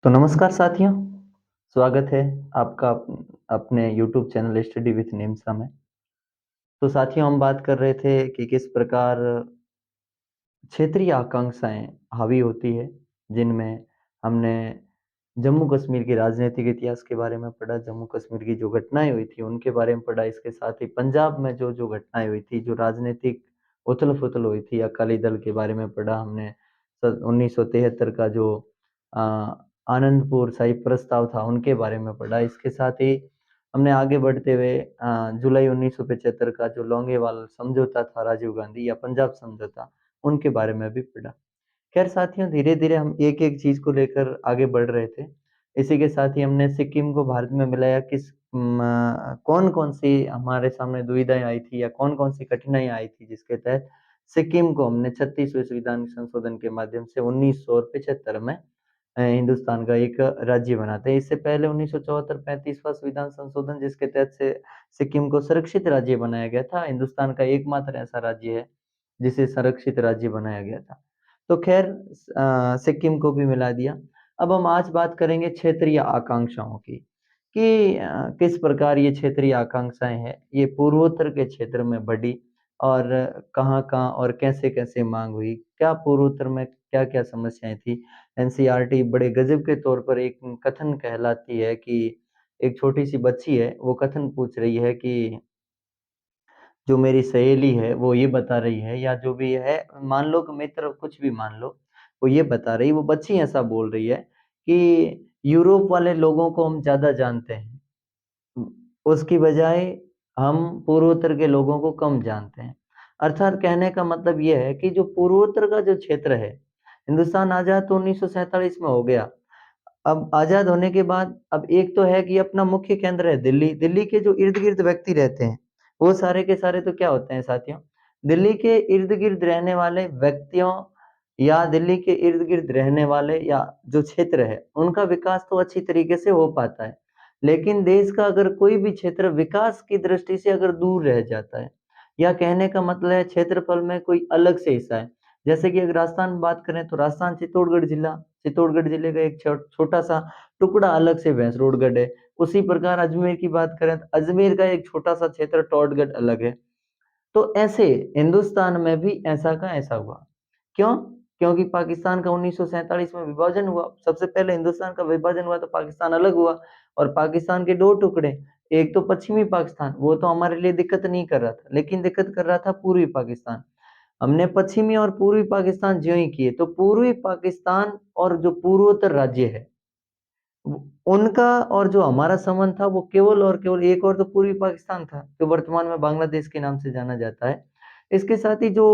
तो नमस्कार साथियों, स्वागत है आपका अपने यूट्यूब चैनल स्टडी विथ निम्सा में। तो साथियों हम बात कर रहे थे कि किस प्रकार क्षेत्रीय आकांक्षाएँ हावी होती है, जिनमें हमने जम्मू-कश्मीर के राजनीतिक इतिहास के बारे में पढ़ा, जम्मू-कश्मीर की जो घटनाएँ हुई थी उनके बारे में पढ़ा, इसके साथ ही पंजाब में जो घटनाएँ हुई थी, जो राजनीतिक उथल-पुथल हुई थी, अकाली दल के बारे में पढ़ा हमने। 1973 का जो अ, आनंदपुर साहिब प्रस्ताव था, उनके बारे में पढ़ा। इसके साथ ही हमने आगे बढ़ते हुए जुलाई 1975 का जो लौंगेवाल समझौता था राजीव गांधी या पंजाब समझौता, उनके बारे में भी पढ़ा। खैर साथियों, धीरे-धीरे हम एक-एक चीज़ को लेकर आगे बढ़ रहे थे। इसी के साथ ही हमने सिक्किम को भारत में मिलाया कौन-कौन सी हमारे सामने दुविधाएँ आई थी या कौन-कौन सी कठिनाइयाँ आई थी, जिसके तहत सिक्किम को हमने 36वें संविधान संशोधन के माध्यम से 1975 में हिंदुस्तान का एक राज्य बनाते हैं। इससे पहले 1974 35वां संविधान संशोधन जिसके तहत से सिक्किम को संरक्षित राज्य बनाया गया था। हिंदुस्तान का एकमात्र ऐसा राज्य है, जिसे संरक्षित राज्य बनाया गया था। तो खैर सिक्किम को भी मिला दिया। अब हम आज बात करेंगे क्षेत्रीय आकांक्षाओं की, कि किस प्रकार ये क्षेत्रीय आकांक्षाएँ हैं, ये पूर्वोत्तर के क्षेत्र में बढ़ी और कहाँ-कहाँ और कैसे-कैसे माँग हुई, क्या पूर्वोत्तर में क्या-क्या समस्याएँ थी। एनसीईआरटी बड़े गज़ब के तौर पर एक कथन कहलाती है कि एक छोटी-सी बच्ची है, वो कथन पूछ रही है कि जो मेरी सहेली है, वो ये बता रही है या जो भी है, मान लो कि मित्र कुछ भी मान लो, वो ये बता रही वो बच्ची ऐसा बोल रही है कि यूरोप वाले लोगों को हम ज़्यादा जानते हैं। उम, उसकी बजाय हम पूर्वोत्तर के लोगों को कम जानते हैं। अर्थात कहने का मतलब ये है कि जो पूर्वोत्तर का जो क्षेत्र है, हिंदुस्तान आज़ाद तो 1947 में हो गया। अब आज़ाद होने के बाद अब एक तो है कि अपना मुख्य केंद्र है दिल्ली, दिल्ली के जो इर्द-गिर्द व्यक्ति रहते हैं, वो सारे के सारे तो क्या होते हैं साथियों, दिल्ली के इर्द-गिर्द रहने वाले व्यक्तियों या दिल्ली के इर्द-गिर्द रहने वाले या जो क्षेत्र है, उनका विकास तो अच्छी तरीके से हो पाता है। लेकिन देश का अगर कोई भी क्षेत्र विकास की दृष्टि से अगर दूर रह जाता है, या कहने का मतलब है क्षेत्रफल में कोई अलग से हिस्सा है, जैसे कि अगर राजस्थान में बात करें तो राजस्थान चित्तौड़गढ़ जिले का एक छोटा-सा टुकड़ा अलग से भैंसरोडगढ़ है। उसी प्रकार अजमेर की बात करें तो अजमेर का एक छोटा-सा क्षेत्र टॉडगढ़ अलग है। तो ऐसे हिंदुस्तान में भी ऐसा का ऐसा हुआ। क्यों? क्योंकि पाकिस्तान का 1947 में विभाजन हुआ। सबसे पहले हिंदुस्तान का विभाजन हुआ तो पाकिस्तान अलग हुआ और पाकिस्तान के 2 टुकड़े, एक तो पश्चिमी पाकिस्तान, वो तो हमारे लिए दिक्कत नहीं कर रहा था, लेकिन दिक्कत कर रहा था पूर्वी पाकिस्तान। हमने पश्चिमी और पूर्वी पाकिस्तान ज्यों ही किए, तो पूर्वी पाकिस्तान और जो पूर्वोत्तर राज्य है, वो उनका और जो हमारा संबंध था वो केवल और केवल एक और तो पूर्वी पाकिस्तान था, जो वर्तमान में बांग्लादेश के नाम से जाना जाता है। इसके साथ ही जो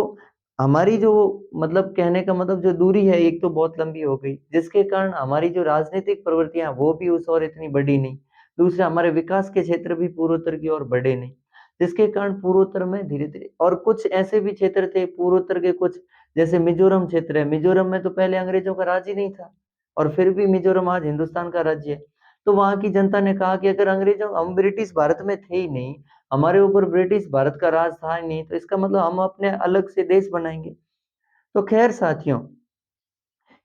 हमारी जो मतलब कहने का मतलब जो दूरी है, एक तो बहुत लंबी हो गई, जिसके कारण हमारी जो राजनीतिक प्रवृत्तियाँ वो भी उस ओर इतनी बढ़ी नहीं। दूसरा हमारे विकास के क्षेत्र भी पूर्वोत्तर की ओर बढ़े नहीं, जिसके कारण पूर्वोत्तर में धीरे-धीरे और कुछ ऐसे भी क्षेत्र थे पूर्वोत्तर के कुछ, जैसे मिज़ोरम क्षेत्र है, मिज़ोरम में तो पहले अंग्रेजों का राज ही नहीं था। और फिर भी मिज़ोरम आज हिंदुस्तान का राज्य है। तो वहाँ की जनता ने कहा कि अगर अंग्रेज़ों हम ब्रिटिश भारत में थे ही नहीं, हमारे ऊपर ब्रिटिश भारत का राज था ही नहीं, तो इसका मतलब हम अपने अलग से देश बनाएँगे। तो ख़ैर साथियों,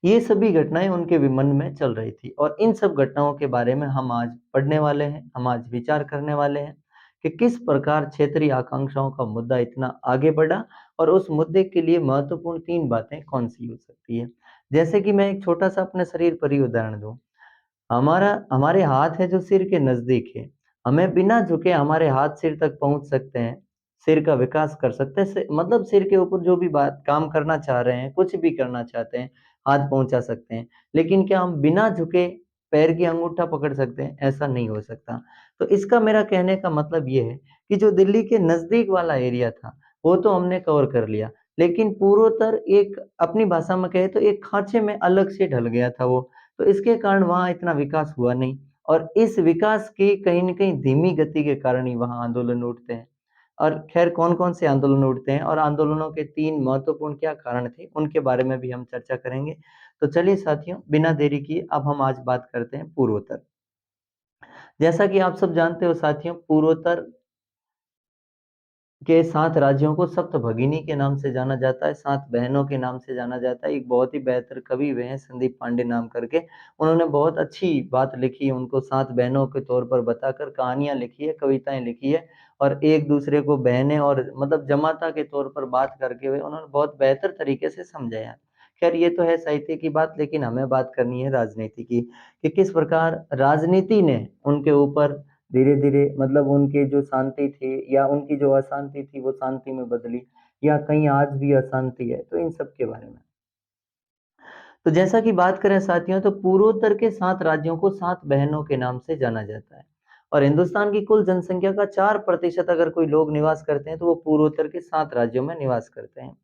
ये सभी घटनाएँ उनके भी मन में चल रही थी और इन सब घटनाओं के बारे में हम आज पढ़ने वाले हैं, हम आज विचार करने वाले हैं कि किस प्रकार क्षेत्रीय आकांक्षाओं का मुद्दा इतना आगे बढ़ा और उस मुद्दे के लिए महत्वपूर्ण 3 बातें कौन-सी हो सकती है। जैसे कि मैं एक छोटा-सा अपने शरीर पर ही उदाहरण दूँ। हमारे हाथ है जो सिर के नज़दीक है। हमें बिना झुके हमारे हाथ सिर तक पहुँच सकते हैं, सिर का विकास कर सकते हैं। मतलब सिर के ऊपर जो भी बात काम करना चाह रहे हैं, कुछ भी करना चाहते हैं, हाथ पहुँचा सकते हैं। लेकिन क्या हम बिना झुके पैर की अंगूठा पकड़ सकते हैं? ऐसा नहीं हो सकता। तो इसका मेरा कहने का मतलब ये है कि जो दिल्ली के नज़दीक वाला एरिया था, वो तो हमने कवर कर लिया। लेकिन पूर्वोत्तर एक अपनी भाषा में कहें तो एक खाँचे में अलग से ढल गया था वो। तो इसके कारण वहाँ इतना विकास हुआ नहीं और इस विकास की कहीं न कहीं धीमी गति के कारण ही वहाँ आंदोलन उठते हैं। और ख़ैर कौन-कौन से आंदोलन उठते हैं और आंदोलनों के 3 महत्वपूर्ण क्या कारण थे, उनके बारे में भी हम चर्चा करेंगे। तो चलिए साथियों, बिना देरी किए अब हम आज बात करते हैं पूर्वोत्तर। जैसा कि आप सब जानते हो साथियों, पूर्वोत्तर के 7 राज्यों को सप्तभगिनी के नाम से जाना जाता है, 7 बहनों के नाम से जाना जाता है। एक बहुत ही बेहतर कवि हुए हैं संदीप पांडे नाम करके, उन्होंने बहुत अच्छी बात लिखी है, उनको 7 बहनों के तौर पर बताकर कहानियाँ लिखी है, कविताएँ लिखी है और एक-दूसरे को बहनें और मतलब जमाता के तौर पर बात करके हुए उन्होंने बहुत बेहतर तरीके से समझाया। खैर ये तो है साहित्य की बात, लेकिन हमें बात करनी है राजनीति की, कि किस प्रकार राजनीति ने उनके ऊपर धीरे-धीरे मतलब उनकी जो शांति थी या उनकी जो अशांति थी वो शांति में बदली या कहीं आज भी अशांति है, तो इन सब के बारे में। तो जैसा कि बात करें साथियों तो पूर्वोत्तर के 7 राज्यों को 7 बहनों के नाम से जाना जाता है और हिंदुस्तान की कुल जनसंख्या का 4% अगर कोई लोग निवास करते हैं तो वो पूर्वोत्तर के 7 राज्यों में निवास करते हैं।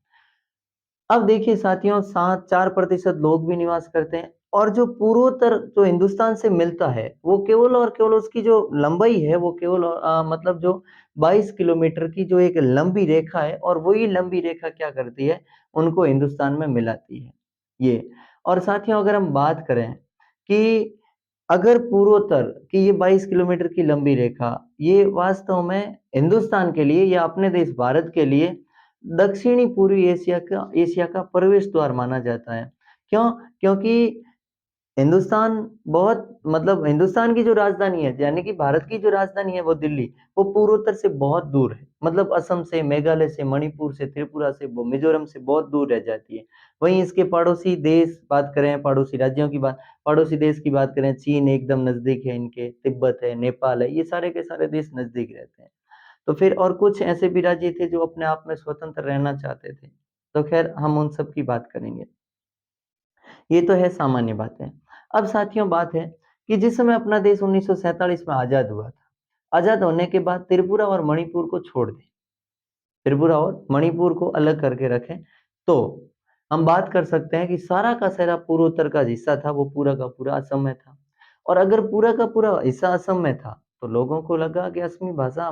अब देखिए साथियों 7-4% लोग भी निवास करते हैं और जो पूर्वोत्तर जो हिंदुस्तान से मिलता है वो केवल और केवल उसकी जो लंबाई है वो केवल मतलब जो 22 किलोमीटर की जो एक लंबी रेखा है और वही लंबी रेखा क्या करती है उनको हिंदुस्तान में मिलाती है ये। और साथियों अगर हम बात करें कि अगर पूर्वोत्तर की ये 22 किलोमीटर की लंबी रेखा ये वास्तव में हिंदुस्तान के लिए या अपने देश भारत के लिए दक्षिणी पूर्वी एशिया का प्रवेश द्वार माना जाता है। क्यों? क्योंकि हिंदुस्तान बहुत मतलब हिंदुस्तान की जो राजधानी है, यानी कि भारत की जो राजधानी है वो दिल्ली, वो पूर्वोत्तर से बहुत दूर है। मतलब असम से, मेघालय से, मणिपुर से, त्रिपुरा से, वो मिज़ोरम से बहुत दूर रह जाती है। वहीं इसके पड़ोसी देश बात करें, पड़ोसी राज्यों की बात पड़ोसी देश की बात करें, चीन एकदम नज़दीक है इनके, तिब्बत है, नेपाल है, ये सारे के सारे देश नज़दीक रहते हैं। तो फिर और कुछ ऐसे भी राज्य थे जो अपने आप में स्वतंत्र रहना चाहते थे। तो खैर हम उन सब की बात करेंगे। ये तो है सामान्य बातें। अब साथियों बात है कि जिस समय अपना देश 1947 में आज़ाद हुआ था, आज़ाद होने के बाद त्रिपुरा और मणिपुर को छोड़ दें, त्रिपुरा और मणिपुर को अलग करके रखें, तो हम बात कर सकते हैं कि सारा का सारा पूर्वोत्तर का हिस्सा था, वो पूरा का पूरा असम में था। और अगर पूरा का पूरा हिस्सा असम में था, तो लोगों को लगा कि असमी भाषा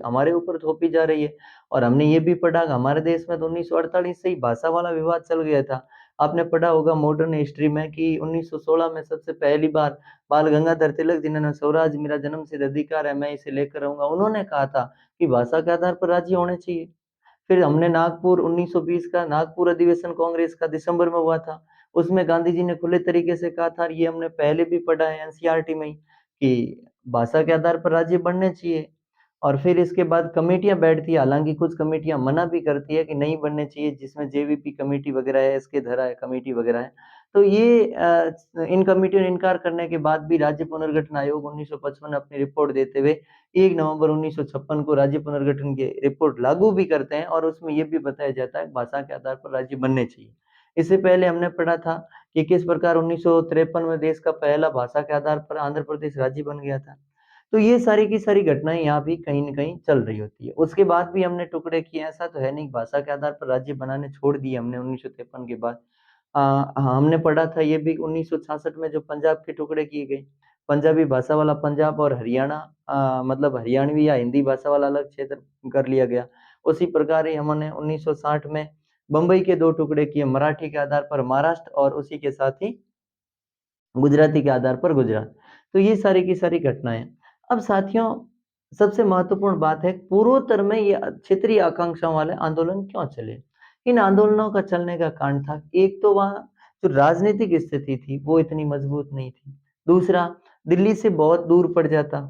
हमारे ऊपर थोपी जा रही है और हमने ये भी पढ़ा कि हमारे देश में तो 1948 से ही भाषा वाला विवाद चल गया था। आपने पढ़ा होगा मॉडर्न हिस्ट्री में कि 1916 में सबसे पहली बार बाल गंगाधर तिलक जिन्होंने स्वराज मेरा जन्मसिद्ध अधिकार है, मैं इसे लेकर रहूँगा, उन्होंने कहा था कि भाषा के आधार पर राज्य होने चाहिए। फिर हमने नागपुर 1920 का नागपुर अधिवेशन कांग्रेस का दिसंबर में हुआ था। उसमें गांधी जी ने खुले तरीके से कहा था, ये हमने पहले भी पढ़ा है एनसीईआरटी में ही, कि भाषा के आधार पर राज्य बनने चाहिए। और फिर इसके बाद कमेटियाँ बैठती है, हालाँकि कुछ कमेटियाँ मना भी करती है कि नहीं बनने चाहिए, जिसमें जेवीपी कमेटी वगैरह है, एसके धरा है कमेटी वगैरह है। तो ये इन कमेटियों ने इनकार करने के बाद भी राज्य पुनर्गठन आयोग 1955 में अपनी रिपोर्ट देते हुए 1 नवंबर 1956 को राज्य पुनर्गठन की रिपोर्ट लागू भी करते हैं और उसमें ये भी बताया जाता है कि भाषा के आधार पर राज्य बनने चाहिए। इससे पहले हमने पढ़ा था कि किस प्रकार 1953 में देश का पहला भाषा के आधार पर आंध्र प्रदेश राज्य बन गया था। तो ये सारी की सारी घटनाएँ यहाँ भी कहीं न कहीं चल रही होती है। उसके बाद भी हमने टुकड़े किए, ऐसा तो है नहीं भाषा के आधार पर राज्य बनाने छोड़ दिए हमने 1953 के बाद। हमने पढ़ा था ये भी 1966 में जो पंजाब के टुकड़े किए गए। पंजाबी भाषा वाला पंजाब और हरियाणा मतलब हरियाणवी या हिंदी भाषा वाला अलग क्षेत्र कर लिया गया। उसी प्रकार ही हमने 1960 में बम्बई के 2 टुकड़े किए, मराठी के आधार पर महाराष्ट्र और उसी के साथ ही गुजराती के आधार पर गुजरात। तो ये सारी की सारी घटनाएँ। अब साथियों सबसे महत्वपूर्ण बात है पूर्वोत्तर में ये क्षेत्रीय आकांक्षाओं वाले आंदोलन क्यों चले? इन आंदोलनों का चलने का कारण था एक तो वहाँ जो राजनीतिक स्थिति थी वो इतनी मजबूत नहीं थी। दूसरा दिल्ली से बहुत दूर पड़ जाता,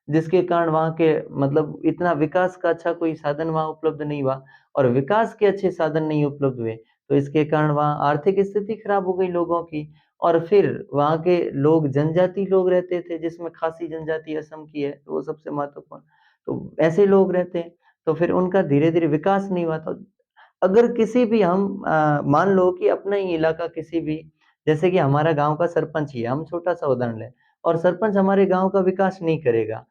जिसके कारण वहाँ के मतलब इतना विकास का अच्छा कोई साधन वहाँ उपलब्ध नहीं हुआ और विकास के अच्छे साधन नहीं उपलब्ध हुए, तो इसके कारण वहाँ आर्थिक स्थिति खराब हो गई लोगों की। और फिर वहाँ के लोग जनजाति लोग रहते थे जिसमें खासी जनजाति असम की है, तो वो सबसे महत्वपूर्ण। तो ऐसे लोग रहते हैं, तो फिर उनका धीरे-धीरे विकास नहीं हुआ। तो अगर किसी भी हम मान लो कि अपना ही इलाका किसी भी जैसे कि हमारा गाँव का सरपंच ही है, हम छोटा-सा उदाहरण लें और सरपंच हमारे गाँव का विकास नहीं करेगा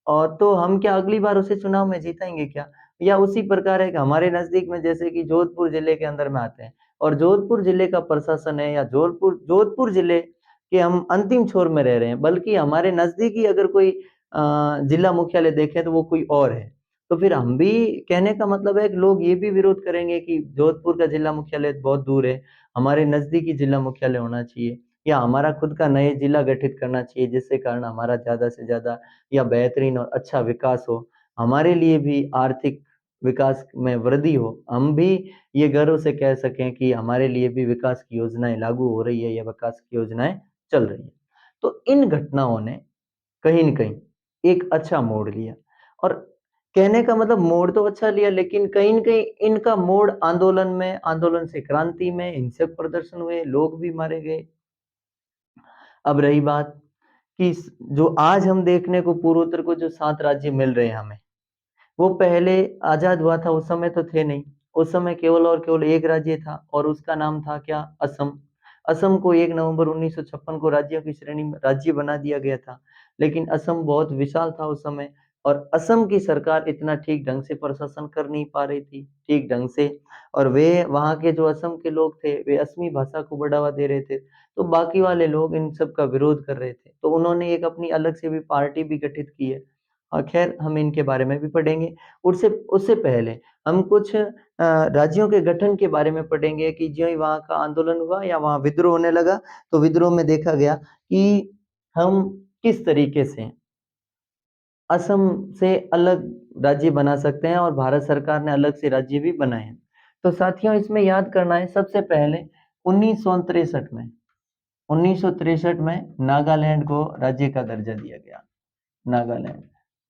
और तो हम क्या अगली बार उसे चुनाव में जीताएँगे क्या? या उसी प्रकार है कि हमारे नज़दीक में जैसे कि जोधपुर ज़िले के अंदर में आते हैं और जोधपुर ज़िले का प्रशासन है या जोधपुर ज़िले के हम अंतिम छोर में रह रहे हैं, बल्कि हमारे नज़दीकी अगर कोई जिला मुख्यालय देखें तो वो कोई और है। तो फिर हम भी कहने का मतलब है कि लोग ये भी विरोध करेंगे कि जोधपुर का जिला मुख्यालय बहुत दूर है, हमारे नज़दीकी जिला मुख्यालय होना चाहिए या हमारा खुद का नए जिला गठित करना चाहिए जिससे कारण हमारा ज़्यादा से ज़्यादा या बेहतरीन और अच्छा विकास हो, हमारे लिए भी आर्थिक विकास में वृद्धि हो, हम भी ये गर्व से कह सकें कि हमारे लिए भी विकास की योजनाएं लागू हो रही है या विकास की योजनाएं चल रही है। तो इन घटनाओं ने कहीं न कहीं एक अच्छा मोड़ लिया, और कहने का मतलब मोड़ तो अच्छा लिया, लेकिन कहीं न कहीं इनका मोड़ आंदोलन में, आंदोलन से क्रांति में, हिंसक प्रदर्शन हुए, लोग भी मारे गए। अब रही बात कि जो आज हम देखने को पूर्वोत्तर को जो 7 राज्य मिल रहे हैं हमें, वो पहले आज़ाद हुआ था उस समय तो थे नहीं। उस समय केवल और केवल एक राज्य था और उसका नाम था क्या? असम। असम को 1 नवंबर 1956 को राज्यों की श्रेणी में राज्य बना दिया गया था। लेकिन असम बहुत विशाल था उस समय, और असम की सरकार इतना ठीक ढंग से प्रशासन कर नहीं पा रही थी, ठीक ढंग से, और वे वहाँ के जो असम के लोग थे, वे असमी भाषा को बढ़ावा दे रहे थे। तो बाकी वाले लोग इन सब का विरोध कर रहे थे। तो उन्होंने एक अपनी अलग से भी पार्टी भी गठित की है। खैर हम इनके बारे में भी पढ़ेंगे। उससे उससे पहले हम कुछ राज्यों के गठन के बारे में पढ़ेंगे कि ज्यों ही वहाँ का आंदोलन हुआ या वहाँ विद्रोह होने लगा, तो विद्रोह में देखा गया कि हम किस तरीके से असम से अलग राज्य बना सकते हैं, और भारत सरकार ने अलग से राज्य भी बनाए हैं। तो साथियों, इसमें याद करना है सबसे पहले 1963 में 1963 में नागालैंड को राज्य का दर्जा दिया गया। नागालैंड,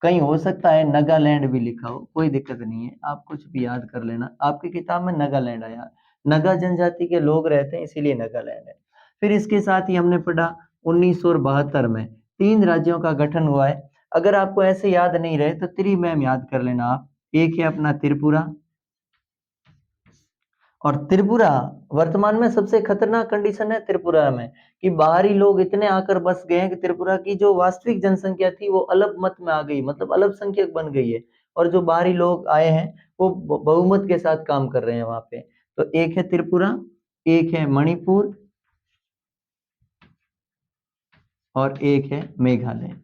कहीं हो सकता है नागालैंड भी लिखा हो, कोई दिक्कत नहीं है, आप कुछ भी याद कर लेना। आपकी किताब में नागालैंड आया, नगा जनजाति के लोग रहते हैं इसीलिए नागालैंड है। फिर इसके साथ ही हमने पढ़ा 1972 में 3 राज्यों का गठन हुआ है। अगर आपको ऐसे याद नहीं रहे तो त्रिमैम याद कर लेना आप। एक है अपना त्रिपुरा, और त्रिपुरा वर्तमान में सबसे खतरनाक कंडीशन है त्रिपुरा में, कि बाहरी लोग इतने आकर बस गए हैं कि त्रिपुरा की जो वास्तविक जनसंख्या थी वो अल्पमत में आ गई, मतलब अल्पसंख्यक बन गई है, और जो बाहरी लोग आए हैं वो बहुमत के साथ काम कर रहे हैं वहां पे। तो एक है त्रिपुरा, एक है मणिपुर, और एक है मेघालय।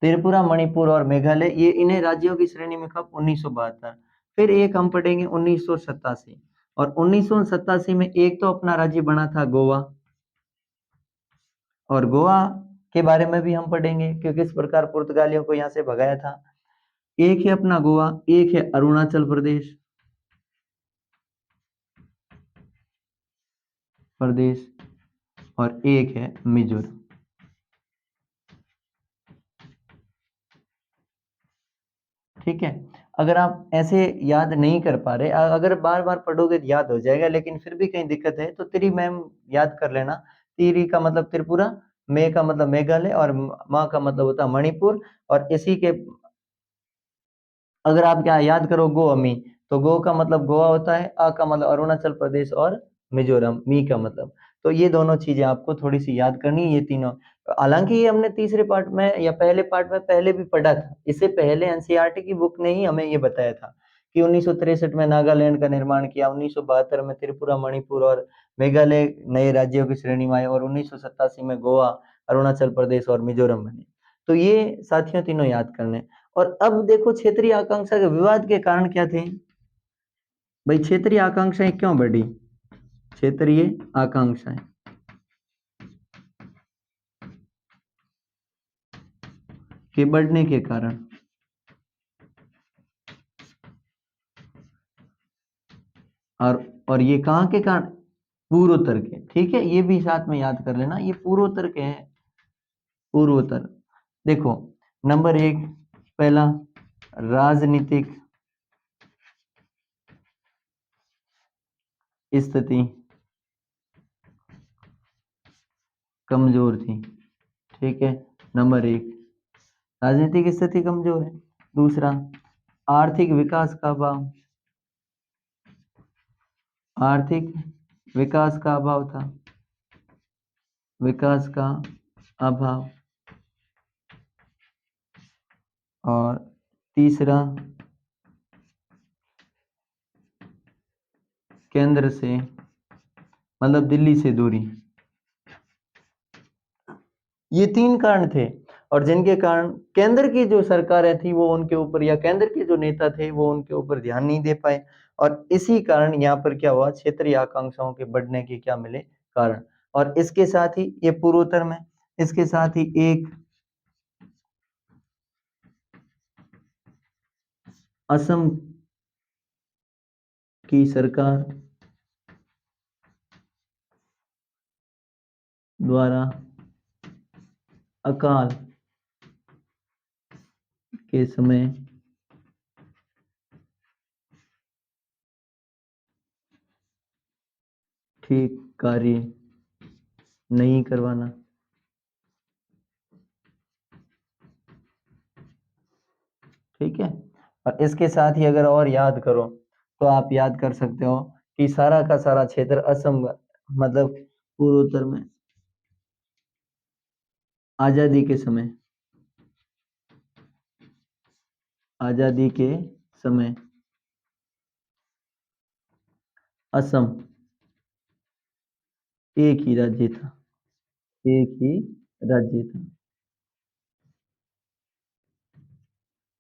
त्रिपुरा, मणिपुर और मेघालय, ये इन्हें राज्यों की श्रेणी में कब? 1972। फिर एक हम पढ़ेंगे 1987, और 1987 में एक तो अपना राज्य बना था गोवा, और गोवा के बारे में भी हम पढ़ेंगे कि किस प्रकार पुर्तगालियों को यहाँ से भगाया था। एक है अपना गोवा, एक है अरुणाचल प्रदेश प्रदेश और एक है मिजोरम। ठीक है, अगर आप ऐसे याद नहीं कर पा रहे, अगर बार बार पढ़ोगे तो याद हो जाएगा, लेकिन फिर भी कहीं दिक्कत है तो त्रि मैम याद कर लेना। तिरी का मतलब त्रिपुरा, मे का मतलब मेघालय, और मा का मतलब होता है मणिपुर, और इसी के अगर आप क्या याद करो गो अमी, तो गो का मतलब गोवा होता है, आ का मतलब अरुणाचल प्रदेश, और मिजोरम मी का मतलब। तो ये दोनों चीजें आपको थोड़ी सी याद करनी है, ये तीनों। हालांकि ये हमने तीसरे पार्ट में या पहले पार्ट में पहले भी पढ़ा था, इससे पहले एनसीईआरटी की बुक ने ही हमें ये बताया था कि 1963 में नागालैंड का निर्माण किया, 1972 में त्रिपुरा, मणिपुर और मेघालय नए राज्यों की श्रेणी में आए, और 1987 में गोवा, अरुणाचल प्रदेश और मिजोरम बने। तो ये साथियों तीनों याद करने। और अब देखो क्षेत्रीय आकांक्षा के विवाद के कारण क्या थे भाई? क्षेत्रीय आकांक्षाएं क्यों बढ़ी? क्षेत्रीय आकांक्षाएं के बढ़ने के कारण, और ये कहाँ के कारण? पूर्वोत्तर के। ठीक है, ये भी साथ में याद कर लेना, ये पूर्वोत्तर के हैं। पूर्वोत्तर, देखो, नंबर 1, पहला, राजनीतिक स्थिति कमजोर थी। ठीक है, नंबर 1, राजनीतिक स्थिति कमजोर है। दूसरा, आर्थिक विकास का अभाव, आर्थिक विकास का अभाव था, विकास का अभाव। और तीसरा, केंद्र से मतलब दिल्ली से दूरी। ये 3 कारण थे, और जिनके कारण केंद्र की जो सरकारें थी वो उनके ऊपर, या केंद्र के जो नेता थे वो उनके ऊपर ध्यान नहीं दे पाए, और इसी कारण यहाँ पर क्या हुआ? क्षेत्रीय आकांक्षाओं के बढ़ने के क्या मिले? कारण। और इसके साथ ही ये पूर्वोत्तर में, इसके साथ ही एक असम की सरकार द्वारा अकाल के समय ठीक कार्य नहीं करवाना। ठीक है। और इसके साथ ही अगर और याद करो तो आप याद कर सकते हो कि सारा का सारा क्षेत्र असम मतलब पूर्वोत्तर में आजादी के समय आजादी के समय असम एक ही राज्य था। एक ही राज्य था।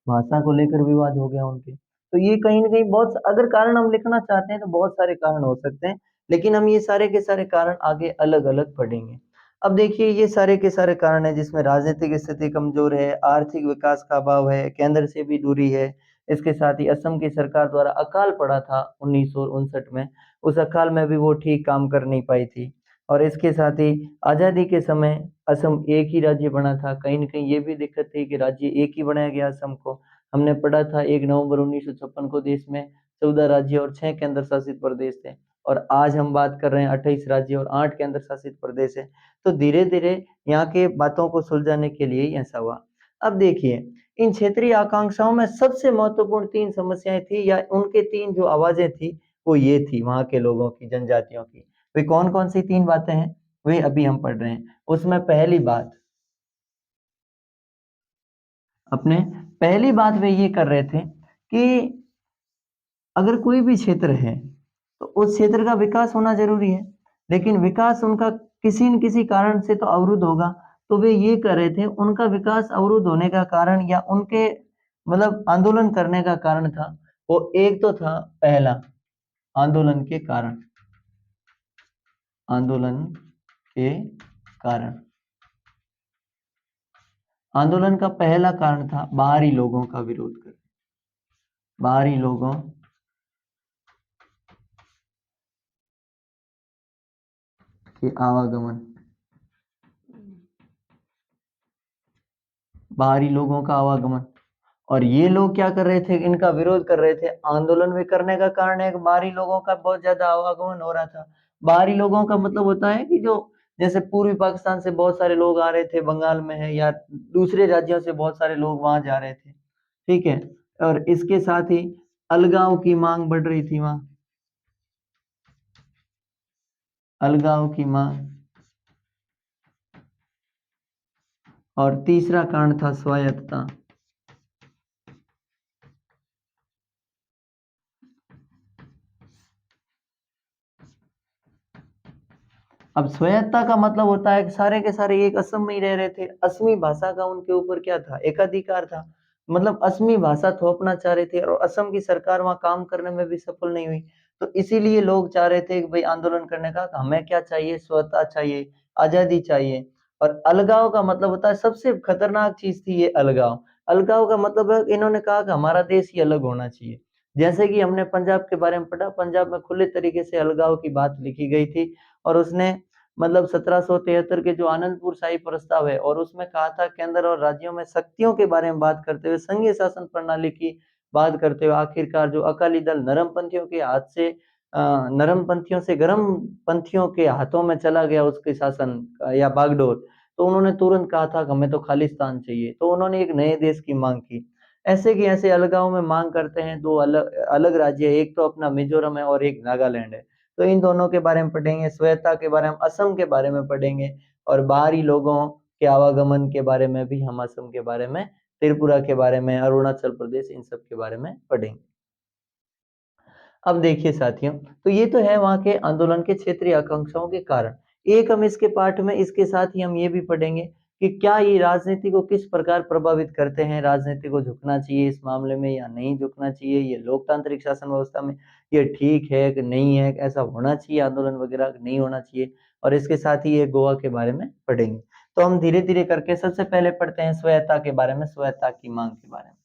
भाषा को लेकर विवाद हो गया उनके। तो ये कहीं ना कहीं बहुत अगर कारण हम लिखना चाहते हैं तो बहुत सारे कारण हो सकते हैं, लेकिन हम ये सारे के सारे कारण आगे अलग अलग पढ़ेंगे। अब देखिए ये सारे के सारे कारण है जिसमें राजनीतिक स्थिति कमजोर है, आर्थिक विकास का अभाव है, केंद्र से भी दूरी है। इसके साथ ही असम की सरकार द्वारा अकाल पड़ा था 1959 में। उस अकाल में भी वो ठीक काम कर नहीं पाई थी। और इसके साथ ही आजादी के समय असम एक ही राज्य बना था। कहीं ना कहीं ये भी दिक्कत थी कि राज्य एक ही बनाया गया असम को। हमने पढ़ा था 1 नवंबर 1956 को देश में 14 राज्य और 6 केंद्र शासित प्रदेश थे। और आज हम बात कर रहे हैं 28 राज्य और 8 केंद्र शासित प्रदेश है। तो धीरे धीरे यहाँ के बातों को सुलझाने के लिए ही ऐसा हुआ। अब देखिए इन क्षेत्रीय आकांक्षाओं में सबसे महत्वपूर्ण 3 समस्याएं थी या उनके 3 जो आवाजें थी वो ये थी वहां के लोगों की, जनजातियों की। वे कौन कौन सी 3 बातें हैं वे अभी हम पढ़ रहे हैं। उसमें पहली बात अपने पहली बात वे ये कर रहे थे कि अगर कोई भी क्षेत्र है तो उस क्षेत्र का विकास होना जरूरी है, लेकिन विकास उनका किसी न किसी कारण से तो अवरुद्ध होगा। तो वे ये कर रहे थे उनका विकास अवरुद्ध होने का कारण या उनके मतलब आंदोलन करने का कारण था वो एक तो था पहला आंदोलन के कारण। आंदोलन के कारण आंदोलन का पहला कारण था बाहरी लोगों का विरोध करना। बाहरी लोगों के आवागमन। बाहरी लोगों का आवागमन। और ये लोग क्या कर रहे थे, इनका विरोध कर रहे थे। आंदोलन भी करने का कारण है कि बाहरी लोगों का बहुत ज्यादा आवागमन हो रहा था। बाहरी लोगों का मतलब होता है कि जो जैसे पूर्वी पाकिस्तान से बहुत सारे लोग आ रहे थे, बंगाल में है या दूसरे राज्यों से बहुत सारे लोग वहां जा रहे थे। ठीक है। और इसके साथ ही अलगाव की मांग बढ़ रही थी वहां। अलगाव की मांग। और तीसरा कारण था स्वायत्तता। अब स्वायत्तता का मतलब होता है कि सारे के सारे एक असम में ही रह रहे थे। असमी भाषा का उनके ऊपर क्या था, एकाधिकार था। मतलब असमी भाषा थोपना चाह रहे थे और असम की सरकार वहां काम करने में भी सफल नहीं हुई। तो इसीलिए लोग चाह रहे थे कि भाई आंदोलन करने का, हमें क्या चाहिए, स्वतः चाहिए, आजादी चाहिए। और अलगाव का मतलब होता है, सबसे खतरनाक चीज थी ये अलगाव। अलगाव का मतलब है इन्होंने कहा कि हमारा देश ही अलग होना चाहिए। जैसे कि हमने पंजाब के बारे में पढ़ा, पंजाब में खुले तरीके से अलगाव की बात लिखी गई थी। और उसने मतलब 1773 के जो आनंदपुर शाही प्रस्ताव है और उसमें कहा था केंद्र और राज्यों में शक्तियों के बारे में बात करते हुए, संघीय शासन प्रणाली की बात करते हुए आखिरकार जो अकाली दल नरम पंथियों के हाथ से नरम पंथियों से गरम पंथियों के हाथों में चला गया उसके शासन या बागडोर। तो उन्होंने तुरंत कहा था कि हमें तो खालिस्तान चाहिए। तो उन्होंने एक नए देश की मांग की। ऐसे की ऐसे अलगाव में मांग करते हैं दो अलग अलग राज्य, एक तो अपना मिजोरम है और एक नागालैंड है। तो इन दोनों के बारे में पढ़ेंगे, स्वायत्ता के बारे में, असम के बारे में पढ़ेंगे। और बाहरी लोगों के आवागमन के बारे में भी हम असम के बारे में, त्रिपुरा के बारे में, अरुणाचल प्रदेश, इन सब के बारे में पढ़ेंगे। अब देखिए साथियों, तो ये तो है वहां के आंदोलन के क्षेत्रीय आकांक्षाओं के कारण। एक हम इसके पाठ में इसके साथ ही हम ये भी पढ़ेंगे कि क्या ये राजनीति को किस प्रकार प्रभावित करते हैं, राजनीति को झुकना चाहिए इस मामले में या नहीं झुकना चाहिए, ये लोकतांत्रिक शासन व्यवस्था में ये ठीक है कि नहीं है, ऐसा होना चाहिए आंदोलन वगैरह नहीं होना चाहिए। और इसके साथ ही ये गोवा के बारे में पढ़ेंगे। तो हम धीरे धीरे करके सबसे पहले पढ़ते हैं स्वायत्ता के बारे में, स्वायत्ता की मांग के बारे में।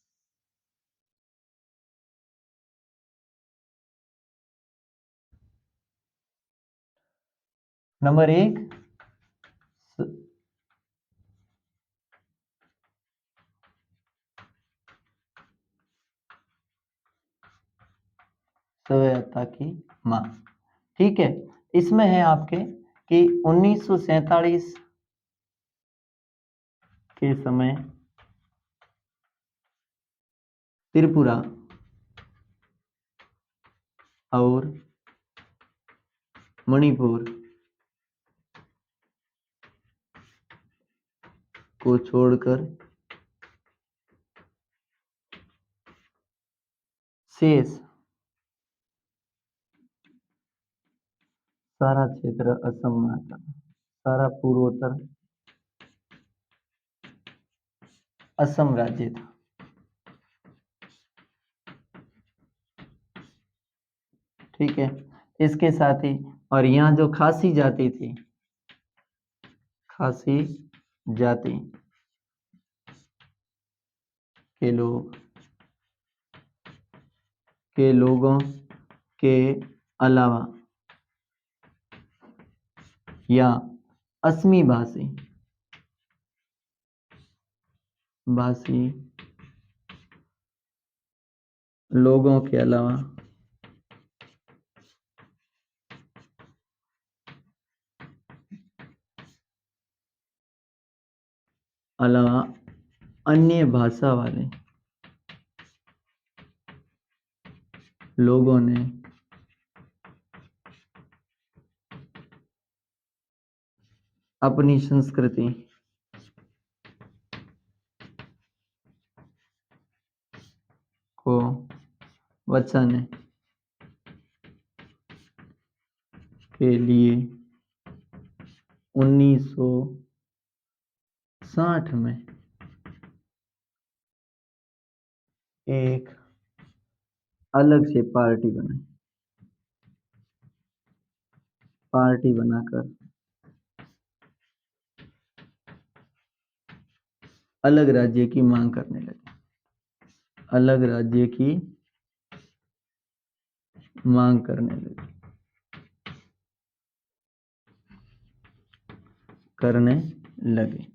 नंबर 1 स्वायत्ता की मांग। ठीक है, इसमें है आपके कि 1947 के समय त्रिपुरा और मणिपुर को छोड़कर शेष सारा क्षेत्र असम में आता था। सारा पूर्वोत्तर असम राज्य था। ठीक है, इसके साथ ही और यहाँ जो खासी जाति थी, खासी जाति के लोगों के अलावा या असमी भाषी लोगों के अलावा अन्य भाषा वाले लोगों ने अपनी संस्कृति को बचाने के लिए 1960 में एक अलग से पार्टी बनाकर अलग राज्य की मांग करने लगे। अलग राज्य की मांग करने लगे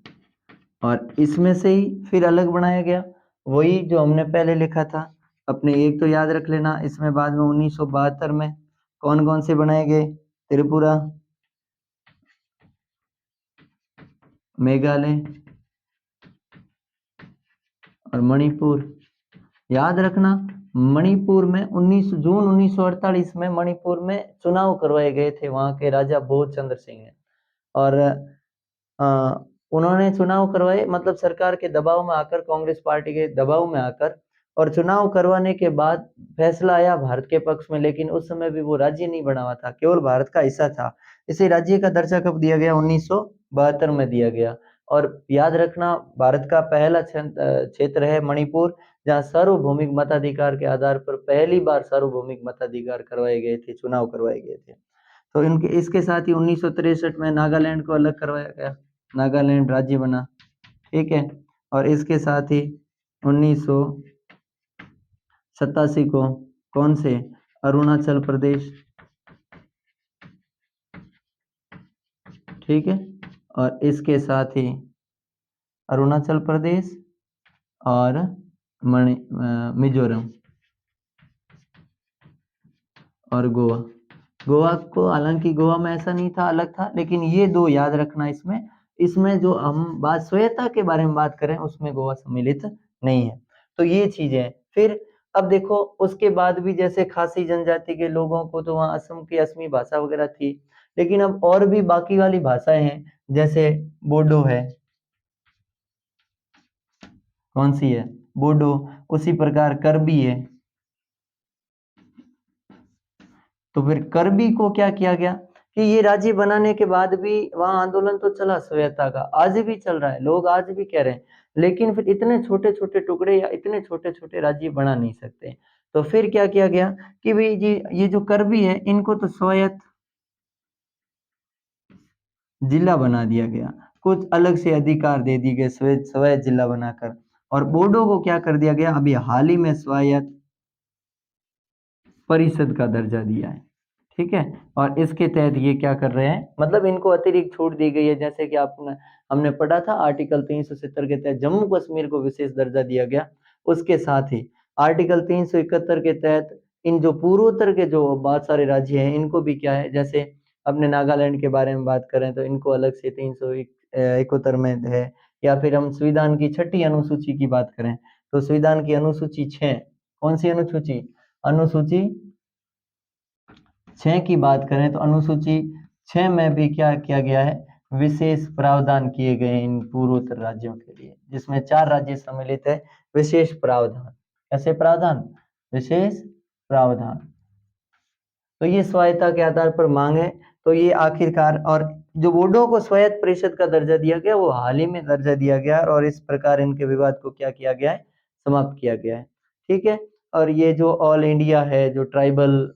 और इसमें से ही फिर अलग बनाया गया। वही जो हमने पहले लिखा था, अपने एक तो याद रख लेना। इसमें बाद में 1972 में कौन कौन से बनाए गए? त्रिपुरा, मेघालय और मणिपुर। याद रखना, मणिपुर में 19 जून 1948 में मणिपुर में चुनाव करवाए गए थे वहां के राजा भोज चंद्र सिंह ने। और उन्होंने चुनाव करवाए, मतलब सरकार के दबाव में आकर, कांग्रेस पार्टी के दबाव में आकर, और चुनाव करवाने के बाद फैसला आया भारत के पक्ष में। लेकिन उस समय भी वो राज्य नहीं बना हुआ था, केवल भारत का हिस्सा था। इसे राज्य का दर्जा कब दिया गया? 1972 में दिया गया। और याद रखना, भारत का पहला क्षेत्र है मणिपुर, जहाँ सार्वभौमिक मताधिकार के आधार पर पहली बार सार्वभौमिक मताधिकार करवाए गए थे, चुनाव करवाए गए थे। तो इनके इसके साथ ही 1963 में नागालैंड को अलग करवाया गया, नागालैंड राज्य बना। ठीक है, और इसके साथ ही 1987 को कौन से? अरुणाचल प्रदेश। ठीक है, और इसके साथ ही अरुणाचल प्रदेश और मिजोरम और गोवा। गोवा को, हालांकि गोवा में ऐसा नहीं था, अलग था, लेकिन ये दो याद रखना। इसमें जो हम बात स्वायत्ता के बारे में बात करें, उसमें गोवा सम्मिलित नहीं है। तो ये चीजें। फिर अब देखो, उसके बाद भी जैसे खासी जनजाति के लोगों को तो वहाँ असम की असमी भाषा वगैरह थी, लेकिन अब और भी बाकी वाली भाषाएं हैं, जैसे बोडो है। कौन सी है? बोडो। उसी प्रकार करबी है। तो फिर करबी को क्या किया गया कि ये राज्य बनाने के बाद भी वहां आंदोलन तो चला स्वायत्ता का, आज भी चल रहा है, लोग आज भी कह रहे हैं। लेकिन फिर इतने छोटे छोटे टुकड़े या इतने छोटे छोटे राज्य बना नहीं सकते। तो फिर क्या किया गया कि भाई जी, ये जो करबी है, इनको तो स्वायत्त जिला बना दिया गया, कुछ अलग से अधिकार दे दिए गए, स्वायत्त जिला बनाकर। और बोडो को क्या कर दिया गया? अभी हाल ही में स्वायत्त परिषद का दर्जा दिया है। ठीक है। और इसके तहत ये क्या कर रहे हैं, मतलब इनको अतिरिक्त छूट दी गई है, जैसे कि आपने हमने पढ़ा था आर्टिकल 370 के तहत जम्मू कश्मीर को विशेष दर्जा दिया गया। उसके साथ ही आर्टिकल 371 के तहत इन जो पूर्वोत्तर के जो बहुत सारे राज्य हैं इनको भी क्या है, जैसे अपने नागालैंड के बारे में बात करें तो इनको अलग से 371 में है। या फिर हम संविधान की 6ठी अनुसूची की बात करें तो संविधान की अनुसूची 6, कौन सी अनुसूची, अनुसूची 6 की बात करें तो अनुसूची 6 में भी क्या किया गया है, विशेष प्रावधान किए गए इन पूर्वोत्तर राज्यों के लिए, जिसमें 4 राज्य सम्मिलित है। विशेष प्रावधान, ऐसे प्रावधान, विशेष प्रावधान। तो ये स्वायत्ता के आधार पर मांग है। तो ये आखिरकार, और जो बोर्डों को स्वायत्त परिषद का दर्जा दिया गया वो हाल ही में दर्जा दिया गया और इस प्रकार इनके विवाद को क्या किया गया है, समाप्त किया गया है। ठीक है। और ये जो ऑल इंडिया है, जो ट्राइबल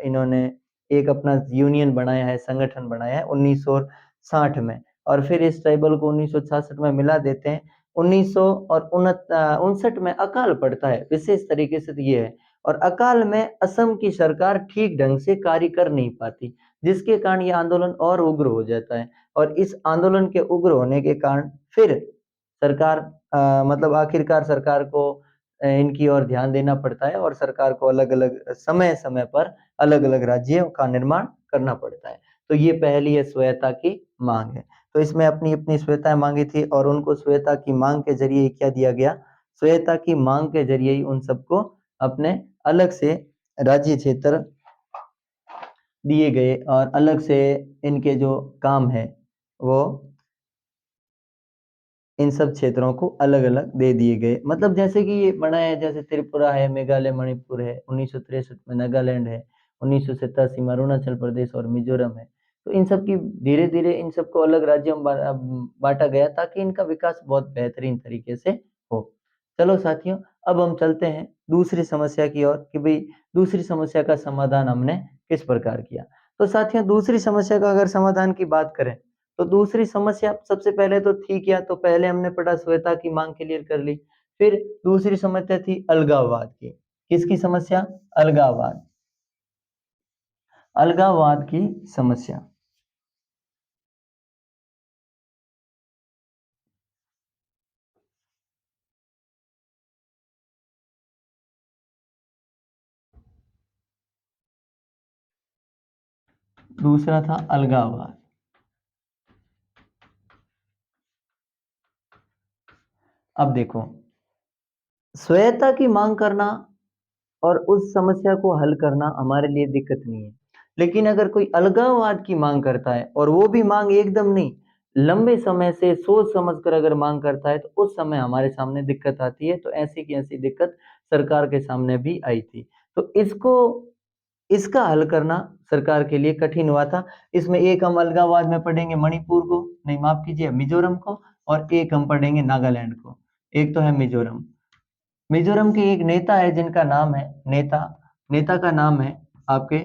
इन्होंने एक अपना यूनियन बनाया है, संगठन बनाया है 1960 में, और फिर इस ट्राइबल को 1966 में मिला देते हैं। 1959 में अकाल पड़ता है, विशेष तरीके से तो ये है। और अकाल में असम की सरकार ठीक ढंग से कार्य कर नहीं पाती, जिसके कारण ये आंदोलन और उग्र हो जाता है। और इस आंदोलन के उग्र होने के कारण फिर सरकार मतलब आखिरकार सरकार को इनकी ओर ध्यान देना पड़ता है और सरकार को अलग अलग समय समय पर अलग अलग राज्यों का निर्माण करना पड़ता है। तो ये पहली है स्वायत्ता की मांग है। तो इसमें अपनी अपनी स्वायत्ता मांगी थी और उनको स्वायत्ता की मांग के जरिए क्या दिया गया, स्वायत्ता की मांग के जरिए ही उन सबको अपने अलग से राज्य क्षेत्र दिए गए और अलग से इनके जो काम है वो इन सब क्षेत्रों को अलग अलग दे दिए गए। मतलब जैसे कि ये बना है, जैसे त्रिपुरा है, मेघालय, मणिपुर है, 1963 में नागालैंड है, 1987 में अरुणाचल प्रदेश और मिजोरम है। तो इन सब की धीरे धीरे इन सबको अलग राज्यों में बांटा गया ताकि इनका विकास बहुत बेहतरीन तरीके से हो। चलो साथियों, अब हम चलते हैं दूसरी समस्या की ओर कि भाई दूसरी समस्या का समाधान हमने किस प्रकार किया। तो साथियों, दूसरी समस्या का अगर समाधान की बात करें तो दूसरी समस्या सबसे पहले तो थी क्या, तो पहले हमने पढ़ा श्वेता की मांग क्लियर कर ली। फिर दूसरी समस्या थी अलगाववाद की। किसकी समस्या, अलगाववाद, अलगाववाद की समस्या। दूसरा था अलगाववाद। अब देखो, स्वायत्ता की मांग करना और उस समस्या को हल करना हमारे लिए दिक्कत नहीं है, लेकिन अगर कोई अलगाववाद की मांग करता है और वो भी मांग एकदम नहीं, लंबे समय से सोच समझकर अगर मांग करता है तो उस समय हमारे सामने दिक्कत आती है। तो ऐसी की ऐसी दिक्कत सरकार के सामने भी आई थी। तो इसको, इसका हल करना सरकार के लिए कठिन हुआ था। इसमें एक हम अलगाववाद में पढ़ेंगे मणिपुर को, नहीं माफ कीजिए मिजोरम को, और एक हम पढ़ेंगे नागालैंड को। एक तो है मिजोरम। मिजोरम के एक नेता है जिनका नाम है, नेता नेता का नाम है आपके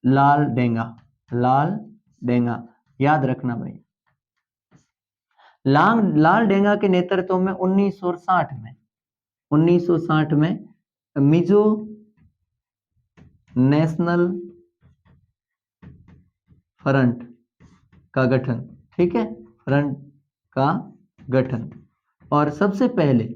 लाल डेंगा, लाल डेंगा, याद रखना भाई। लाल डेंगा के नेतृत्व में 1960 में मिजो नेशनल फ्रंट का गठन, ठीक है, फ्रंट का गठन। और सबसे पहले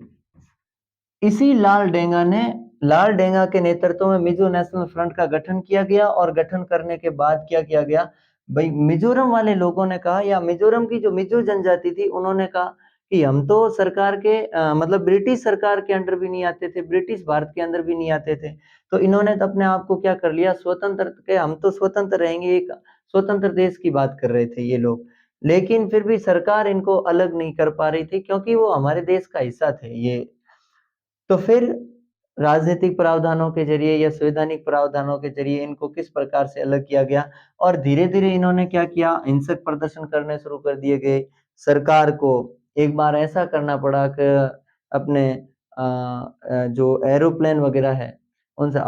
इसी लाल डेंगा के नेतृत्व में मिजो नेशनल फ्रंट का गठन किया गया। और गठन करने के बाद क्या किया गया भाई, मिजोरम वाले लोगों ने कहा, या मिजोरम की जो मिजो जनजाति थी उन्होंने कहा कि हम तो सरकार के मतलब ब्रिटिश सरकार के अंडर भी नहीं आते थे, ब्रिटिश भारत के अंदर भी नहीं आते थे। तो इन्होंने तो अपने आप को क्या कर लिया, स्वतंत्र के, हम तो स्वतंत्र रहेंगे, एक स्वतंत्र देश की बात कर रहे थे ये लोग। लेकिन फिर भी सरकार इनको अलग नहीं कर पा रही थी क्योंकि वो हमारे देश का हिस्सा थे ये। तो फिर राजनीतिक प्रावधानों के जरिए या संवैधानिक प्रावधानों के जरिए इनको किस प्रकार से अलग किया गया, और धीरे धीरे इन्होंने क्या किया, हिंसक प्रदर्शन करने शुरू कर दिए गए। सरकार को एक बार ऐसा करना पड़ा कि अपने जो एरोप्लेन वगैरह है उनसे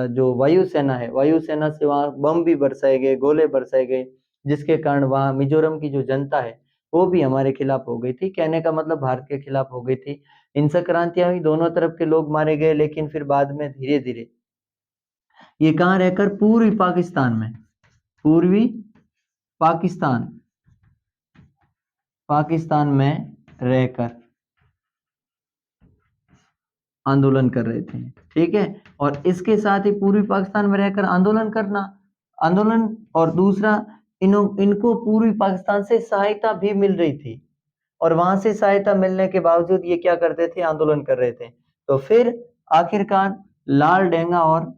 जो वायुसेना है, वायुसेना से वहां बम भी बरसाए गए, गोले बरसाए गए, जिसके कारण वहां मिजोरम की जो जनता है वो भी हमारे खिलाफ हो गई थी। कहने का मतलब भारत के खिलाफ हो गई थी। हिंसक क्रांतियां हुई, दोनों तरफ के लोग मारे गए, लेकिन फिर बाद में धीरे धीरे ये कहाँ रहकर? पूर्वी पाकिस्तान में, पूर्वी पाकिस्तान, पाकिस्तान में रहकर आंदोलन कर रहे थे। ठीक है, और इसके साथ ही पूर्वी पाकिस्तान में रहकर आंदोलन करना, आंदोलन, और दूसरा इनको पूर्वी पाकिस्तान से सहायता भी मिल रही थी, और वहां से सहायता मिलने के बावजूद ये क्या करते थे? आंदोलन कर रहे थे। तो फिर आखिरकार लाल डेंगा और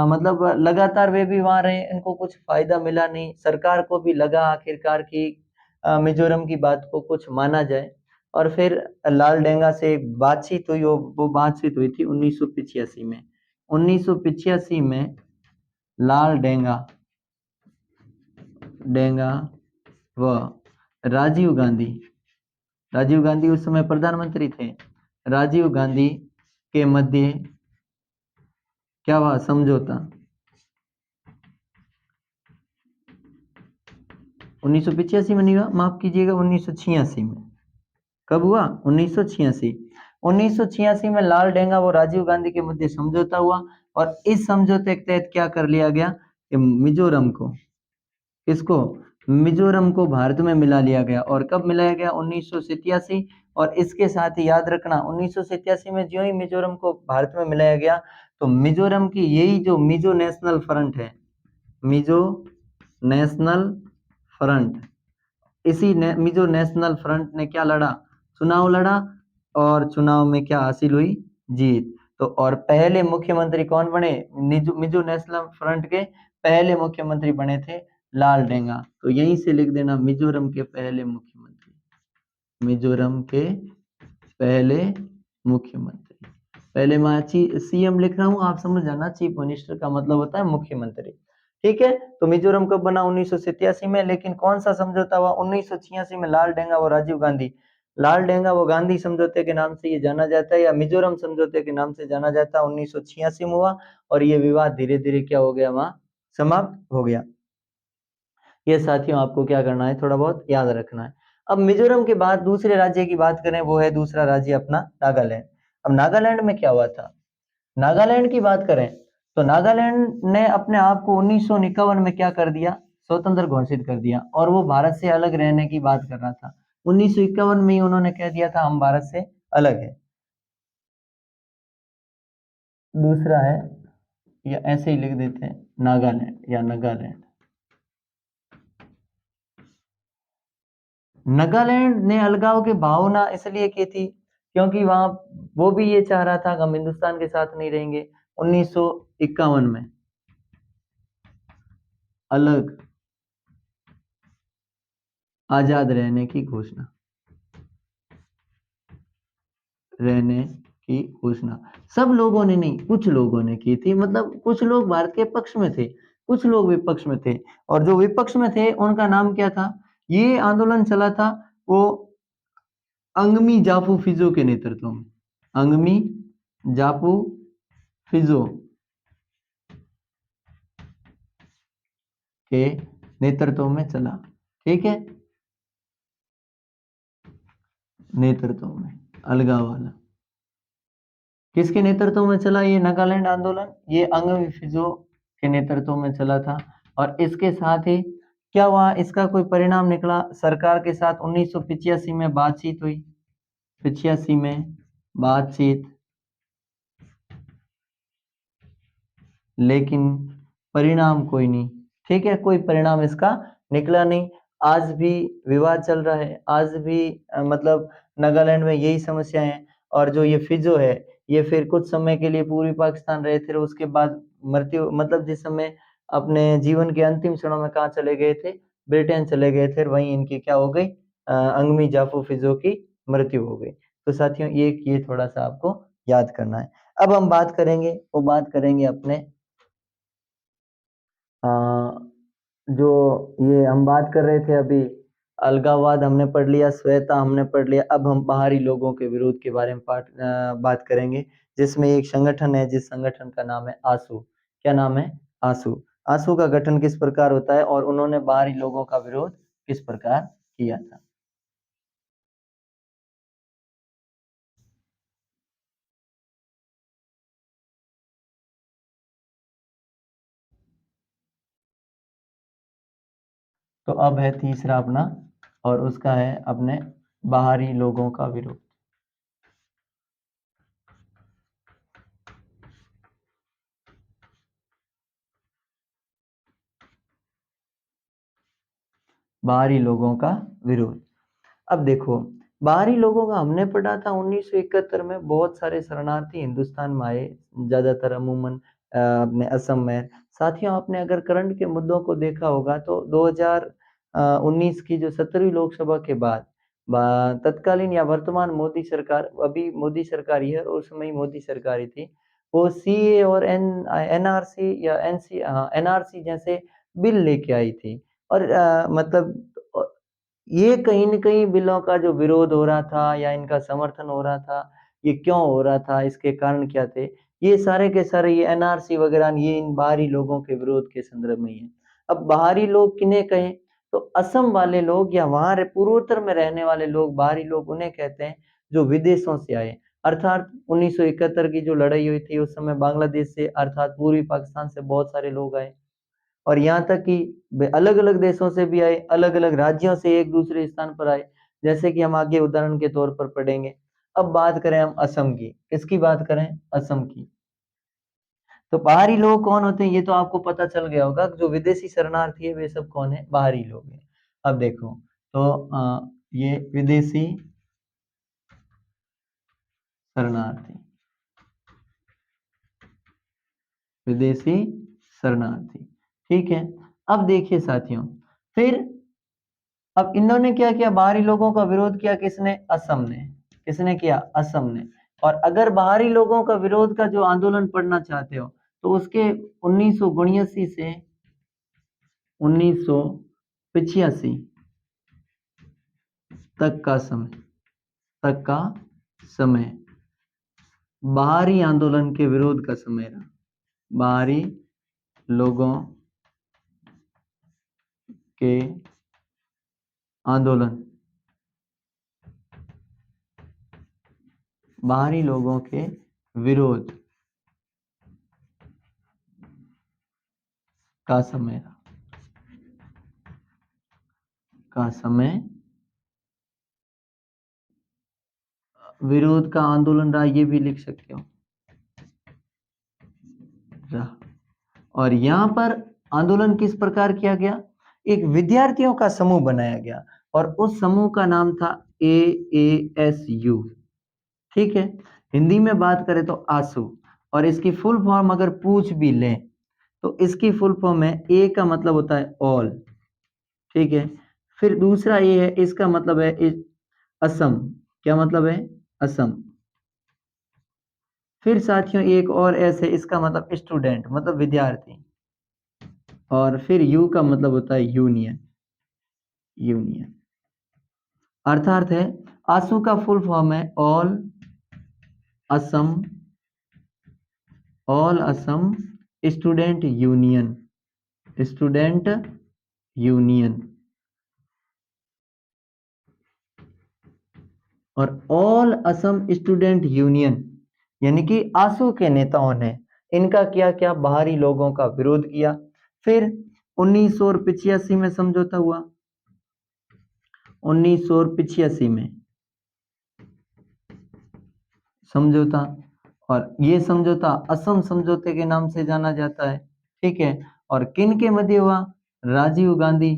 मतलब लगातार वे भी वहां रहे, इनको कुछ फायदा मिला नहीं, सरकार को भी लगा आखिरकार कि मिजोरम की बात को कुछ माना जाए, और फिर लाल डेंगा से एक बातचीत हुई, वो बातचीत हुई थी 1985 में। 1985 में लाल डेंगा डेंगा व राजीव गांधी, राजीव गांधी उस समय प्रधानमंत्री थे, राजीव गांधी के मध्य क्या हुआ? समझौता। 1985 में नहीं हुआ, माफ कीजिएगा, 1986 में। कब हुआ? 1986। 1986 में लाल डेंगा व राजीव गांधी के मध्य समझौता हुआ, और इस समझौते के तहत क्या कर लिया गया कि मिजोरम को, किसको? मिजोरम को भारत में मिला लिया गया। और कब मिलाया गया? 1987। और इसके साथ ही याद रखना, 1987 में जो ही मिजोरम को भारत में मिलाया गया, तो मिजोरम की यही जो मिजो नेशनल फ्रंट है, मिजो नेशनल फ्रंट, इसी मिजो नेशनल फ्रंट ने क्या लड़ा? चुनाव लड़ा, और चुनाव में क्या हासिल हुई? जीत। तो और पहले मुख्यमंत्री कौन बने? मिजो नेशनल फ्रंट के पहले मुख्यमंत्री बने थे लाल डेंगा। तो यहीं से लिख देना, मिजोरम के पहले मुख्यमंत्री, मिजोरम के पहले मुख्यमंत्री। पहले मैं सीएम लिख रहा हूं, आप समझ जाना, चीफ मिनिस्टर का मतलब होता है मुख्यमंत्री। ठीक है, तो मिजोरम कब बना? 1987 में। लेकिन कौन सा समझौता हुआ? 1986 में लाल डेंगा व राजीव गांधी, लाल डेंगा व गांधी समझौते के नाम से ये जाना जाता है, या मिजोरम समझौते के नाम से जाना जाता है। 1986 में हुआ, और ये विवाद धीरे धीरे क्या हो गया? वहां समाप्त हो गया। ये साथियों आपको क्या करना है? थोड़ा बहुत याद रखना है। अब मिजोरम के बाद दूसरे राज्य की बात करें, वो है दूसरा राज्य अपना नागालैंड। अब नागालैंड में क्या हुआ था? नागालैंड की बात करें तो नागालैंड ने अपने आप को 1951 में क्या कर दिया? स्वतंत्र घोषित कर दिया, और वो भारत से अलग रहने की बात कर रहा था। 1951 में ही उन्होंने कह दिया था हम भारत से अलग है। दूसरा है, या ऐसे ही लिख देते हैं, नागालैंड या नागालैंड। नागालैंड ने अलगाव की भावना इसलिए की थी क्योंकि वहां वो भी ये चाह रहा था कि हम हिंदुस्तान के साथ नहीं रहेंगे। 1951 में अलग आजाद रहने की घोषणा, रहने की घोषणा सब लोगों ने नहीं, कुछ लोगों ने की थी। मतलब कुछ लोग भारत के पक्ष में थे, कुछ लोग विपक्ष में थे, और जो विपक्ष में थे उनका नाम क्या था? ये आंदोलन चला था वो अंगमी जाफू फिजो के नेतृत्व में, अंगमी जाफू फिजो के नेतृत्व में चला। ठीक है, नेतृत्व में, अलगाव वाला किसके नेतृत्व में चला? ये नागालैंड आंदोलन, ये अंगमी फिजो के नेतृत्व में चला था। और इसके साथ ही क्या हुआ? इसका कोई परिणाम निकला? सरकार के साथ 1985 में बातचीत हुई, 85 में बातचीत, लेकिन परिणाम कोई नहीं। ठीक है, कोई परिणाम इसका निकला नहीं। आज भी विवाद चल रहा है, आज भी मतलब नागालैंड में यही समस्या है। और जो ये फिजो है, ये फिर कुछ समय के लिए पूर्वी पाकिस्तान रहे थे, उसके बाद मृत्यु, मतलब जिस समय अपने जीवन के अंतिम क्षणों में कहाँ चले गए थे? ब्रिटेन चले गए थे, वहीं इनकी क्या हो गई? अंगमी जाफू फिजो की मृत्यु हो गई। तो साथियों ये थोड़ा सा आपको याद करना है। अब हम बात करेंगे, वो बात करेंगे अपने अ, जो ये हम बात कर रहे थे अभी, अलगाववाद हमने पढ़ लिया, स्वैता हमने पढ़ लिया। अब हम बाहरी लोगों के विरोध के बारे में बात करेंगे, जिसमें एक संगठन है, जिस संगठन का नाम है आसू। क्या नाम है? आसू। आसू का गठन किस प्रकार होता है, और उन्होंने बाहरी लोगों का विरोध किस प्रकार किया था? तो अब है तीसरा अपना, और उसका है अपने बाहरी लोगों का विरोध। बाहरी लोगों का विरोध। अब देखो, बाहरी लोगों का हमने पढ़ा था 1971 में बहुत सारे शरणार्थी हिंदुस्तान में आए, ज्यादातर अमूमन अपने असम में। साथियों, आपने अगर करंट के मुद्दों को देखा होगा तो 2019 की जो 17वीं लोकसभा के बाद तत्कालीन या वर्तमान मोदी सरकार, अभी मोदी सरकार ही है और उस समय ही मोदी सरकार ही थी, वो सीए और एनआरसी या एनआरसी जैसे बिल लेके आई थी। और मतलब ये कहीं न कहीं बिलों का जो विरोध हो रहा था या इनका समर्थन हो रहा था, ये क्यों हो रहा था, इसके कारण क्या थे? ये सारे के सारे ये एनआरसी वगैरह ये इन बाहरी लोगों के विरोध के संदर्भ में ही है। अब बाहरी लोग किन्हें कहें? तो असम वाले लोग या वहाँ पूर्वोत्तर में रहने वाले लोग, बाहरी लोग उन्हें कहते हैं जो विदेशों से आए। अर्थात 1971 की जो लड़ाई हुई थी उस समय बांग्लादेश से अर्थात पूर्वी पाकिस्तान से बहुत सारे लोग आए। और यहाँ तक कि वे अलग-अलग देशों से भी आए, अलग-अलग राज्यों से एक दूसरे स्थान पर आए, जैसे कि हम आगे उदाहरण के तौर पर पढ़ेंगे। अब बात करें हम असम की, किसकी बात करें? असम की। तो बाहरी लोग कौन होते हैं ये तो आपको पता चल गया होगा, जो विदेशी शरणार्थी है वे सब कौन है? बाहरी लोग हैं। अब देखो, तो ये विदेशी शरणार्थी, विदेशी शरणार्थी, ठीक है। अब देखिए साथियों, फिर अब इन्होंने क्या किया? बाहरी लोगों का विरोध किया किसने? असम ने। किसने किया? असम ने। और अगर बाहरी लोगों का विरोध का जो आंदोलन पढ़ना चाहते हो तो उसके 1979 से 1985 तक का समय बाहरी आंदोलन के विरोध का समय रहा। बाहरी लोगों के आंदोलन, बाहरी लोगों के विरोध का समय रहा, का समय, विरोध का आंदोलन रहा, ये भी लिख सकते हो रहा। और यहाँ पर आंदोलन किस प्रकार किया गया? एक विद्यार्थियों का समूह बनाया गया और उस समूह का नाम था AASU, ठीक है। हिंदी में बात करें तो आसू, और इसकी फुल फॉर्म अगर पूछ भी लें तो इसकी फुल फॉर्म है, ए का मतलब होता है ऑल, ठीक है। फिर दूसरा ए है, इसका मतलब है असम। क्या मतलब है? असम। फिर साथियों एक और एस है, इसका मतलब स्टूडेंट, मतलब विद्यार्थी। और फिर यू का मतलब होता है यूनियन, यूनियन। अर्थात है, आसू का फुल फॉर्म है Assam all Assam student union, student union. और ऑल असम स्टूडेंट यूनियन यानी कि आसू के नेताओं ने इनका क्या क्या? बाहरी लोगों का विरोध किया। फिर 1985 में समझौता हुआ, 1985 में समझौता, और ये समझौता असम समझौते के नाम से जाना जाता है, ठीक है। और किन के मध्य हुआ? राजीव गांधी,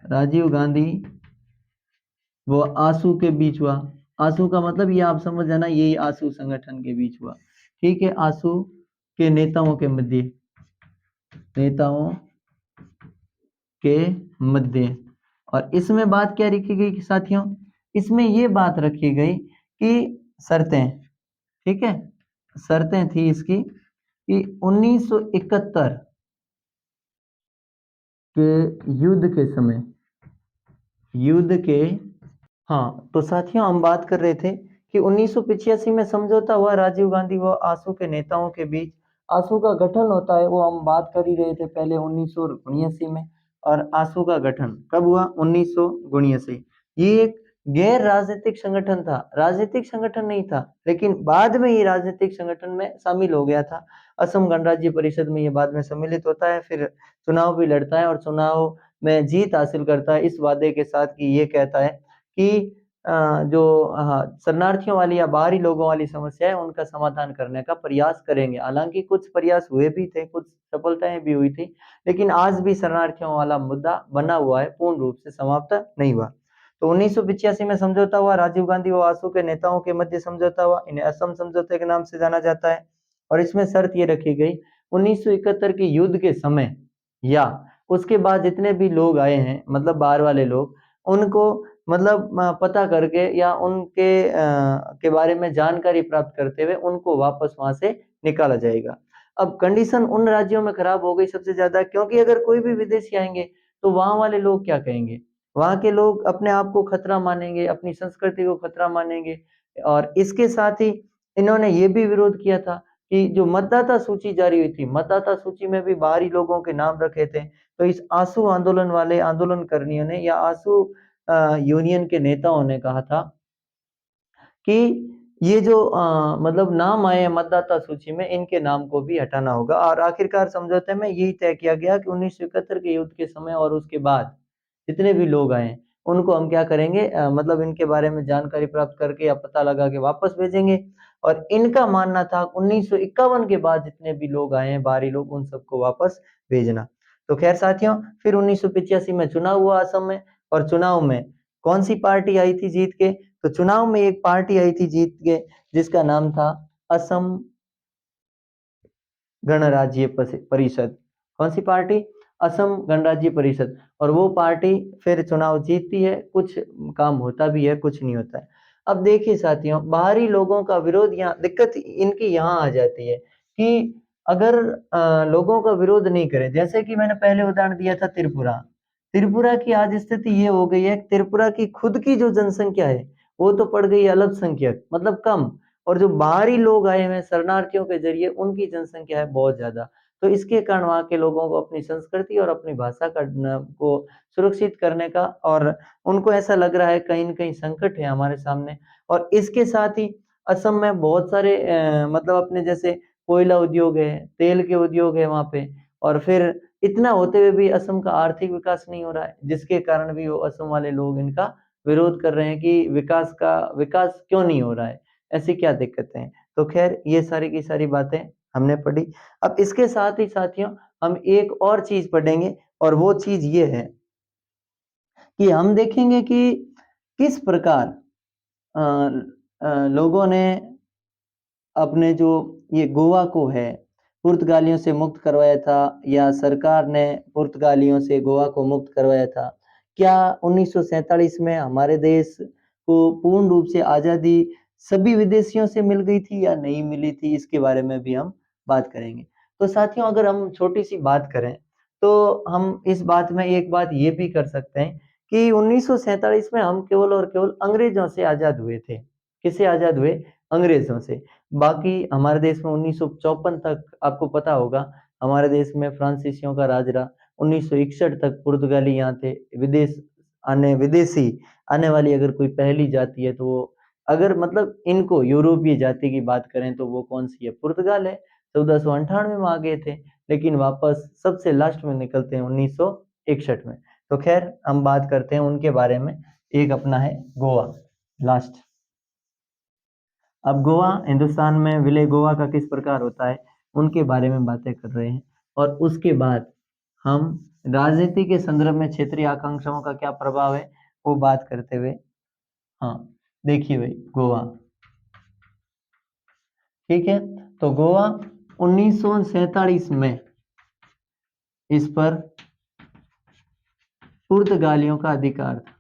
राजीव गांधी वो आसू के बीच हुआ। आसू का मतलब ये आप समझ जाना, यही आसू संगठन के बीच हुआ, ठीक है। आसू के नेताओं के मध्य, नेताओं के मध्य। और इसमें बात क्या रखी गई साथियों? इसमें ये बात रखी गई कि शर्तें, ठीक है, शर्तें थी इसकी कि 1971 के युद्ध के समय, युद्ध के, हाँ, तो साथियों हम बात कर रहे थे कि 1985 में समझौता हुआ राजीव गांधी व आसू के नेताओं के बीच। आसू का गठन होता है, वो हम बात कर ही रहे थे पहले 1979 में। और आसू का गठन कब हुआ? 1979। ये एक गैर राजनीतिक संगठन था, राजनीतिक संगठन नहीं था, लेकिन बाद में ये राजनीतिक संगठन में शामिल हो गया था। असम गणराज्य परिषद में ये बाद में सम्मिलित होता है, फिर चुनाव भी लड़ता है और चुनाव में जीत हासिल करता है इस वादे के साथ कि ये कहता है कि जो शरणार्थियों वाली या बाहरी लोगों वाली समस्या है उनका समाधान करने का प्रयास करेंगे। हालांकि कुछ प्रयास हुए भी थे, कुछ सफलताएं भी हुई थी, लेकिन आज भी शरणार्थियों वाला मुद्दा बना हुआ है, पूर्ण रूप से समाप्त नहीं हुआ। तो 1985 में समझौता हुआ, राजीव गांधी व आसू के नेताओं के मध्य समझौता हुआ, इन्हें असम समझौते के नाम से जाना जाता है। और इसमें शर्त ये रखी गई 1971 के युद्ध के समय या उसके बाद जितने भी लोग आए हैं, मतलब बाहर वाले लोग, उनको मतलब पता करके या उनके के बारे में जानकारी प्राप्त करते हुए उनको वापस वहां से निकाला जाएगा। अब कंडीशन उन राज्यों में खराब हो गई सबसे ज्यादा, क्योंकि अगर कोई भी विदेशी आएंगे तो वहां वाले लोग क्या कहेंगे, वहां के लोग अपने आप को खतरा मानेंगे, अपनी संस्कृति को खतरा मानेंगे। और इसके साथ ही इन्होंने ये भी विरोध किया था कि जो मतदाता सूची जारी हुई थी, मतदाता सूची में भी बाहरी लोगों के नाम रखे थे। तो इस आंसू आंदोलन वाले आंदोलनकर्मियों ने या आंसू यूनियन के नेताओं ने कहा था कि ये जो मतलब नाम आए हैं मतदाता सूची में, इनके नाम को भी हटाना होगा। और आखिरकार समझौते में यही तय किया गया कि 1971 के युद्ध के समय और उसके बाद जितने भी लोग आए उनको हम क्या करेंगे, मतलब इनके बारे में जानकारी प्राप्त करके या पता लगा के वापस भेजेंगे। और इनका मानना था 1951 के बाद जितने भी लोग आए हैं बाहरी लोग, उन सबको वापस भेजना। तो खैर साथियों, फिर 1985 में चुनाव हुआ असम में, और चुनाव में कौन सी पार्टी आई थी जीत के, तो चुनाव में एक पार्टी आई थी जीत के जिसका नाम था असम गणराज्य परिषद। कौन सी पार्टी, असम गणराज्य परिषद। और वो पार्टी फिर चुनाव जीतती है, कुछ काम होता भी है, कुछ नहीं होता है। अब देखिए साथियों, बाहरी लोगों का विरोध, यहाँ दिक्कत इनकी यहाँ आ जाती है कि अगर लोगों का विरोध नहीं करें, जैसे कि मैंने पहले उदाहरण दिया था त्रिपुरा। त्रिपुरा की आज स्थिति ये हो गई है, त्रिपुरा की खुद की जो जनसंख्या है वो तो पड़ गई अल्पसंख्यक, मतलब कम, और जो बाहरी लोग आए हुए शरणार्थियों के जरिए उनकी जनसंख्या है बहुत ज्यादा। तो इसके कारण वहां के लोगों को अपनी संस्कृति और अपनी भाषा का को सुरक्षित करने का, और उनको ऐसा लग रहा है कहीं न कहीं संकट है हमारे सामने। और इसके साथ ही असम में बहुत सारे मतलब अपने जैसे कोयला उद्योग है, तेल के उद्योग है वहां पे, और फिर इतना होते हुए भी असम का आर्थिक विकास नहीं हो रहा है, जिसके कारण भी वो असम वाले लोग इनका विरोध कर रहे हैं कि विकास क्यों नहीं हो रहा है, ऐसी क्या दिक्कतें हैं। तो खैर ये सारी की सारी बातें हमने पढ़ी। अब इसके साथ ही साथियों हम एक और चीज पढ़ेंगे, और वो चीज ये है कि हम देखेंगे कि किस प्रकार लोगों ने अपने जो ये गोवा को है पुर्तगालियों से मुक्त करवाया था, या सरकार ने पुर्तगालियों से गोवा को मुक्त करवाया था। क्या 1947 में हमारे देश को पूर्ण रूप से आजादी सभी विदेशियों से मिल गई थी या नहीं मिली थी, इसके बारे में भी हम बात करेंगे। तो साथियों, अगर हम छोटी सी बात करें तो हम इस बात में एक बात ये भी कर सकते हैं कि 1947 में हम केवल और केवल अंग्रेजों से आजाद हुए थे। किससे आजाद हुए, अंग्रेजों से। बाकी हमारे देश में 1954 तक आपको पता होगा हमारे देश में फ्रांसीसियों का राज रहा। 1961 तक पुर्तगाली यहाँ थे। विदेशी आने वाली अगर कोई पहली जाति है तो वो, अगर मतलब इनको यूरोपीय जाति की बात करें तो वो कौन सी है, पुर्तगाल है। 1498 में आ गए थे, लेकिन वापस सबसे लास्ट में निकलते हैं 1961 में। तो खैर हम बात करते हैं उनके बारे में। एक अपना है गोवा, लास्ट। अब गोवा हिंदुस्तान में विलय गोवा का किस प्रकार होता है उनके बारे में बातें कर रहे हैं। और उसके बाद हम राजनीति के संदर्भ में क्षेत्रीय आकांक्षाओं का क्या प्रभाव है वो बात करते हुए। हाँ, देखिए भाई, गोवा, ठीक है। तो गोवा 1947 में इस पर पुर्तगालियों का अधिकार था,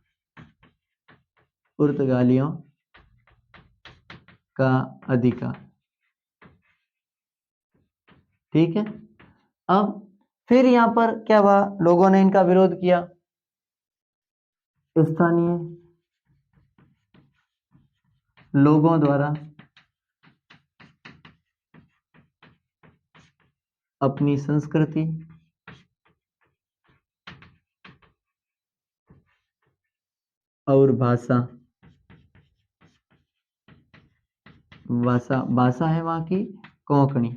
पुर्तगालियों का अधिकार, ठीक है। अब फिर यहाँ पर क्या हुआ, लोगों ने इनका विरोध किया। स्थानीय लोगों द्वारा अपनी संस्कृति और भाषा, भाषा है वहां की कोंकणी,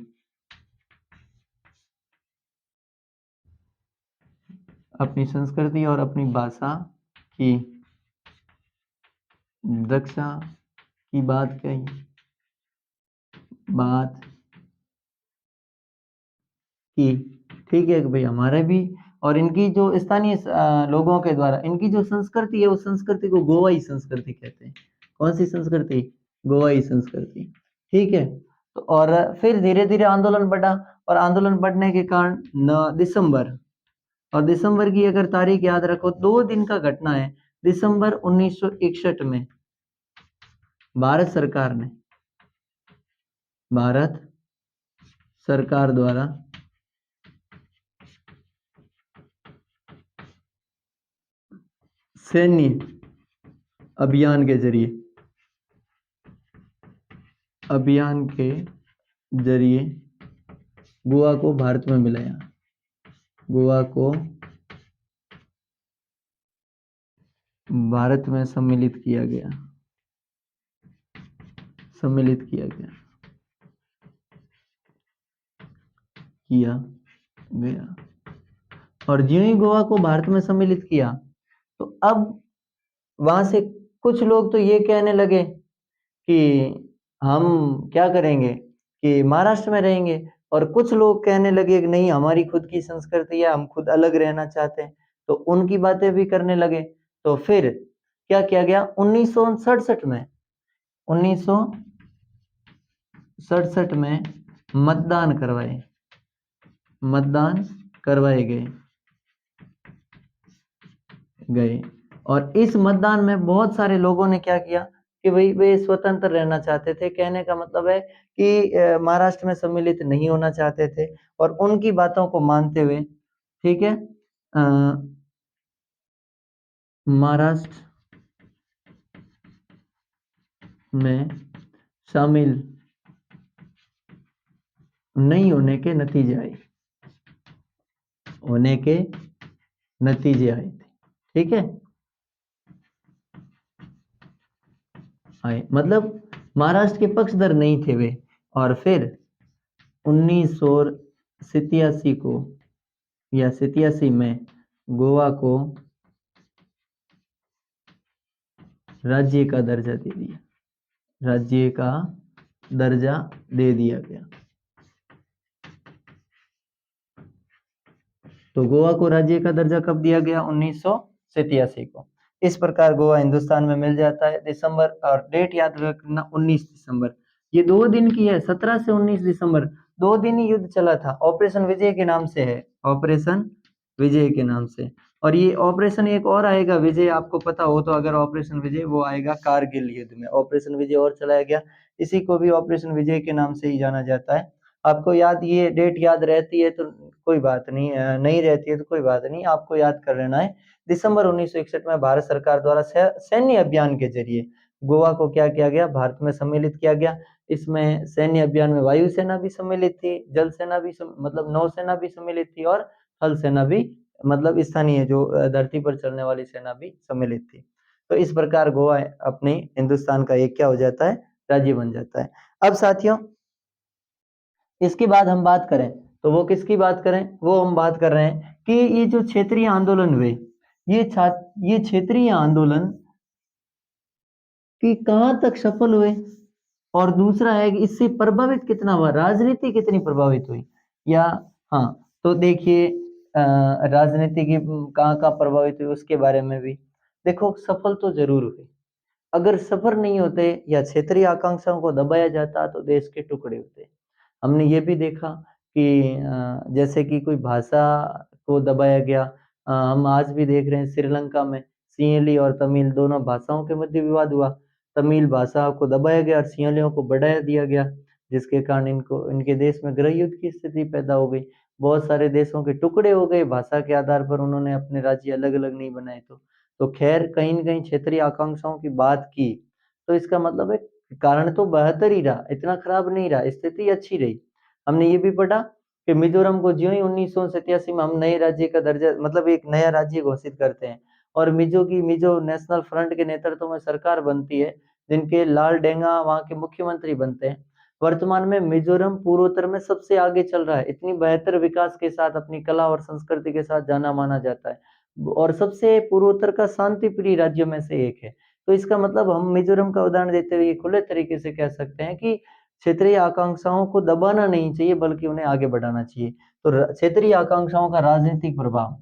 अपनी संस्कृति और अपनी भाषा की रक्षा की बात की। ठीक है कि भाई हमारे भी और इनकी जो स्थानीय लोगों के द्वारा इनकी जो संस्कृति है उस संस्कृति को गोवाई संस्कृति कहते हैं। कौन सी संस्कृति? गोवाई संस्कृति। ठीक है। तो और फिर धीरे धीरे आंदोलन बढ़ा और आंदोलन बढ़ने के कारण दिसंबर और दिसंबर की अगर तारीख याद रखो 2 दिन का घटना है। दिसंबर 1961 में भारत सरकार द्वारा सैन्य अभियान के जरिए गोवा को भारत में मिलाया। गोवा को भारत में सम्मिलित किया गया। और ज्यों ही गोवा को भारत में सम्मिलित किया तो अब वहां से कुछ लोग तो ये कहने लगे कि हम क्या करेंगे कि महाराष्ट्र में रहेंगे और कुछ लोग कहने लगे कि नहीं हमारी खुद की संस्कृति है, हम खुद अलग रहना चाहते हैं। तो उनकी बातें भी करने लगे। तो फिर क्या किया गया 1967 में मतदान करवाए गए और इस मतदान में बहुत सारे लोगों ने क्या किया कि भाई वे स्वतंत्र रहना चाहते थे। कहने का मतलब है कि महाराष्ट्र में सम्मिलित नहीं होना चाहते थे और उनकी बातों को मानते हुए, ठीक है, महाराष्ट्र में शामिल नहीं होने के नतीजे आए थे। ठीक है, मतलब महाराष्ट्र के पक्षधर नहीं थे वे। और फिर 1987 में गोवा को राज्य का दर्जा दे दिया गया। तो गोवा को राज्य का दर्जा कब दिया गया? 1987 को। इस प्रकार गोवा हिंदुस्तान में मिल जाता है। दिसंबर और डेट याद रखना 19 दिसंबर। ये 2 दिन की है, 17 से 19 दिसंबर 2 दिन ही युद्ध चला था। ऑपरेशन विजय के नाम से है, ऑपरेशन विजय के नाम से। और ये ऑपरेशन एक और आएगा विजय, आपको पता हो तो, अगर ऑपरेशन विजय वो आएगा कारगिल युद्ध में। ऑपरेशन विजय और चलाया गया, इसी को भी ऑपरेशन विजय के नाम से ही जाना जाता है। आपको याद ये डेट याद रहती है तो कोई बात नहीं, नहीं रहती है तो कोई बात नहीं, आपको याद कर लेना है। दिसंबर 1961 में भारत सरकार द्वारा सैन्य अभियान के जरिए गोवा को क्या किया गया? भारत में सम्मिलित किया गया। इसमें सैन्य अभियान में वायुसेना भी सम्मिलित थी, जल सेना भी मतलब नौसेना भी सम्मिलित थी और थल सेना भी, मतलब स्थानीय जो धरती पर चलने वाली सेना भी सम्मिलित थी। तो इस प्रकार गोवा अपने हिंदुस्तान का एक क्या हो जाता है? राज्य बन जाता है। अब साथियों इसके बाद हम बात करें तो वो किसकी बात करें? वो हम बात कर रहे हैं कि ये जो क्षेत्रीय आंदोलन हुए, ये क्षेत्रीय आंदोलन कि कहां तक सफल हुए, और दूसरा है कि इससे प्रभावित कितना हुआ, राजनीति कितनी प्रभावित हुई। या हाँ, तो देखिए राजनीति की कहाँ प्रभावित हुई उसके बारे में भी देखो। सफल तो जरूर हुए, अगर सफल नहीं होते या क्षेत्रीय आकांक्षाओं को दबाया जाता तो देश के टुकड़े होते। हमने ये भी देखा कि जैसे कि कोई भाषा को दबाया गया। हम आज भी देख रहे हैं श्रीलंका में सिंहली और तमिल दोनों भाषाओं के मध्य विवाद हुआ। तमिल भाषा को दबाया गया और सिंहलियों को बढ़ाया दिया गया, जिसके कारण इनके देश में गृह युद्ध की स्थिति पैदा हो गई। बहुत सारे देशों के टुकड़े हो गए भाषा के आधार पर, उन्होंने अपने राज्य अलग अलग नहीं बनाए। तो खैर कहीं न कहीं क्षेत्रीय आकांक्षाओं की बात की तो इसका मतलब है कारण तो बेहतर ही रहा, इतना खराब नहीं रहा, स्थिति अच्छी रही। हमने ये भी पढ़ा कि मिजोरम को ज्यों ही 1987 में हम नए राज्य का दर्जा, मतलब एक नया राज्य घोषित करते हैं और मिजो नेशनल फ्रंट के नेतृत्व में सरकार बनती है, जिनके लाल डेंगा वहां के मुख्यमंत्री बनते हैं। वर्तमान में मिजोरम पूर्वोत्तर में सबसे आगे चल रहा है, इतनी बेहतर विकास के साथ अपनी कला और संस्कृति के साथ जाना माना जाता है और सबसे पूर्वोत्तर का शांति प्रिय राज्यों में से एक है। तो इसका मतलब हम मिजोरम का उदाहरण देते हुए खुले तरीके से कह सकते हैं कि क्षेत्रीय आकांक्षाओं को दबाना नहीं चाहिए बल्कि उन्हें आगे बढ़ाना चाहिए। तो क्षेत्रीय आकांक्षाओं का राजनीतिक प्रभाव,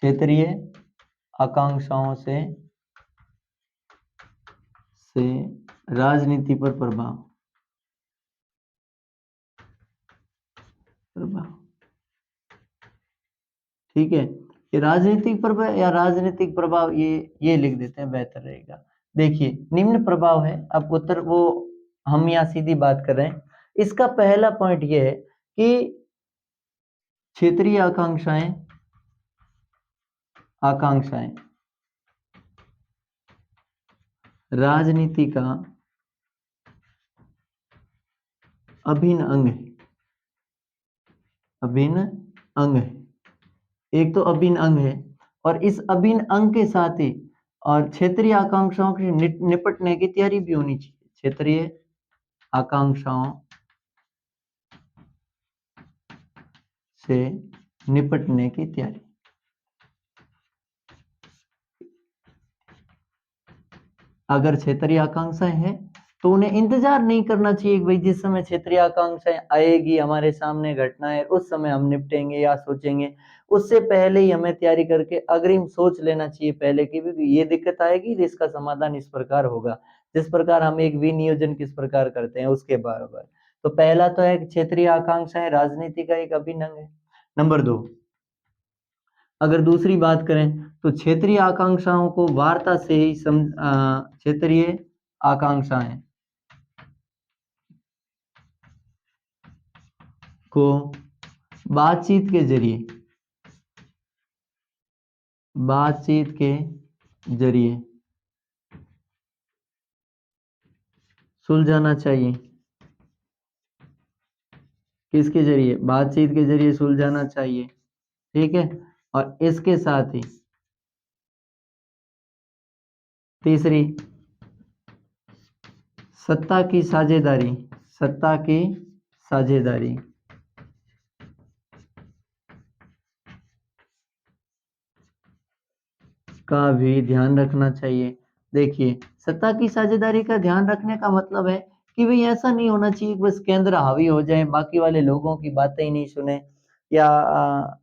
क्षेत्रीय आकांक्षाओं से राजनीति पर प्रभाव ठीक है, ये राजनीतिक प्रभाव या राजनीतिक प्रभाव ये लिख देते हैं, बेहतर रहेगा। देखिए निम्न प्रभाव है, अब उत्तर वो हम यहाँ सीधी बात कर रहे हैं। इसका पहला पॉइंट ये है कि क्षेत्रीय आकांक्षाएं राजनीति का अभिन्न अंग है, अभिन्न अंग है, एक तो अभिन्न अंग है और इस अभिन्न अंग के साथ ही और क्षेत्रीय आकांक्षाओं से निपटने की तैयारी भी होनी चाहिए। क्षेत्रीय आकांक्षाओं से निपटने की तैयारी, अगर क्षेत्रीय आकांक्षाएं हैं तो उन्हें इंतजार नहीं करना चाहिए कि भाई जिस समय क्षेत्रीय आकांक्षाएं आएगी हमारे सामने घटनाएं उस समय हम निपटेंगे या सोचेंगे, उससे पहले ही हमें तैयारी करके अग्रिम सोच लेना चाहिए पहले की भी ये दिक्कत आएगी जिसका समाधान इस प्रकार होगा, जिस प्रकार हम एक विनियोजन किस प्रकार करते हैं उसके बराबर। तो पहला तो है क्षेत्रीय आकांक्षाएं राजनीति का एक अभिन्न अंग है। नंबर 2, अगर दूसरी बात करें तो क्षेत्रीय आकांक्षाओं को वार्ता से ही क्षेत्रीय आकांक्षाएं को बातचीत के जरिए सुलझाना चाहिए। किसके जरिए? बातचीत के जरिए सुलझाना चाहिए, ठीक है। और इसके साथ ही तीसरी, सत्ता की साझेदारी का भी ध्यान रखना चाहिए। देखिए सत्ता की साझेदारी का ध्यान रखने का मतलब है कि भाई ऐसा नहीं होना चाहिए बस केंद्र हावी हो जाए बाकी वाले लोगों की बातें ही नहीं सुने, या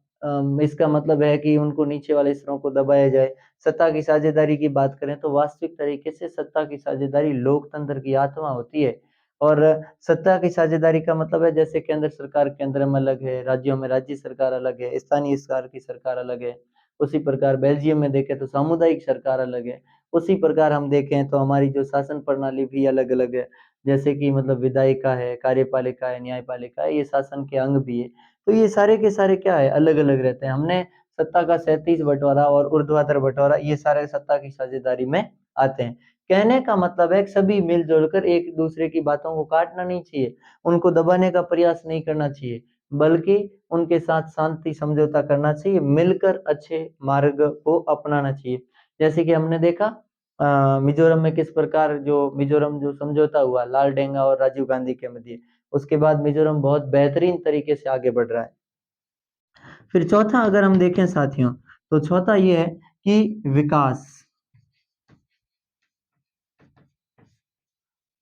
इसका मतलब है कि उनको नीचे वाले स्तरों को दबाया जाए। सत्ता की साझेदारी की बात करें तो वास्तविक तरीके से सत्ता की साझेदारी लोकतंत्र की आत्मा होती है। और सत्ता की साझेदारी का मतलब है जैसे केंद्र सरकार केंद्र में अलग है, राज्यों में राज्य सरकार अलग है, स्थानीय सरकार की सरकार अलग है। उसी प्रकार बेल्जियम में देखें तो सामुदायिक सरकार अलग है। उसी प्रकार हम देखें तो हमारी जो शासन प्रणाली भी अलग अलग है, जैसे कि मतलब विधायिका है, कार्यपालिका है, न्यायपालिका है, ये शासन के अंग भी है। तो ये सारे के सारे क्या है, अलग अलग रहते हैं। हमने सत्ता का 37 बंटवारा और ऊर्ध्वाधर बंटवारा ये सारे सत्ता की साझेदारी में आते हैं। कहने का मतलब है सभी मिलजुल कर एक दूसरे की बातों को काटना नहीं चाहिए, उनको दबाने का प्रयास नहीं करना चाहिए, बल्कि उनके साथ शांति समझौता करना चाहिए, मिलकर अच्छे मार्ग को अपनाना चाहिए। जैसे कि हमने देखा मिजोरम में किस प्रकार जो मिजोरम जो समझौता हुआ लालडेंगा और राजीव गांधी के मध्य, उसके बाद मिजोरम बहुत बेहतरीन तरीके से आगे बढ़ रहा है। फिर चौथा अगर हम देखें साथियों तो चौथा ये है कि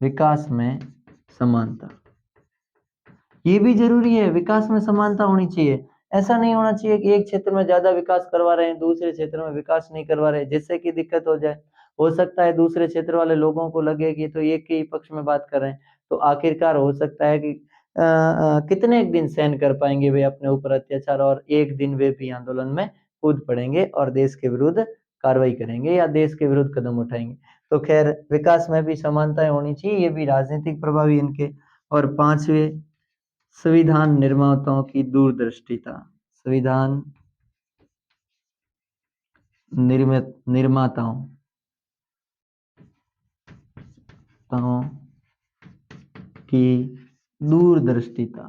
विकास में समानता, ये भी जरूरी है। विकास में समानता होनी चाहिए, ऐसा नहीं होना चाहिए कि एक क्षेत्र में ज्यादा विकास करवा रहे हैं दूसरे क्षेत्र में विकास नहीं करवा रहे, जिससे कि दिक्कत हो जाए। हो सकता है दूसरे क्षेत्र वाले लोगों को लगे कि तो एक के ही पक्ष में बात कर रहे हैं, तो आखिरकार हो सकता है कि कितने एक दिन सहन कर पाएंगे वे अपने ऊपर अत्याचार, और एक दिन वे भी आंदोलन में कूद पड़ेंगे और देश के विरुद्ध कार्रवाई करेंगे या देश के विरुद्ध कदम उठाएंगे। तो खैर विकास में भी समानताएं होनी चाहिए, ये भी राजनीतिक प्रभाव इनके। और पांचवें, संविधान निर्माताओं की दूरदृष्टिता, संविधान निर्माताओं की दूरदृष्टिता।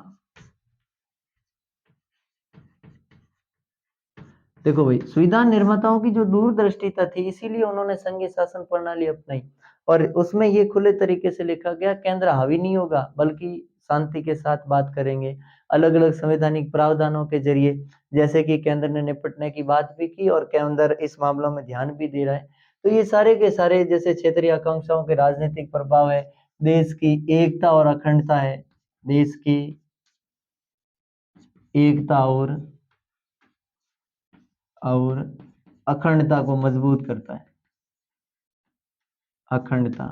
देखो भाई संविधान निर्माताओं की जो दूरदृष्टिता थी इसीलिए उन्होंने संघीय शासन प्रणाली अपनाई। और उसमें ये खुले तरीके से लिखा गया केंद्र हावी नहीं होगा बल्कि शांति के साथ बात करेंगे। अलग-अलग संवैधानिक प्रावधानों के ज़रिए जैसे कि केंद्र ने निपटने की बात भी की और केंद्र इस मामलों में ध्यान भी दे रहा है। तो ये सारे के सारे जैसे क्षेत्रीय आकांक्षाओं के राजनीतिक प्रभाव है, देश की एकता और अखंडता है, देश की एकता और अखंडता को मजबूत करता है। अखंडता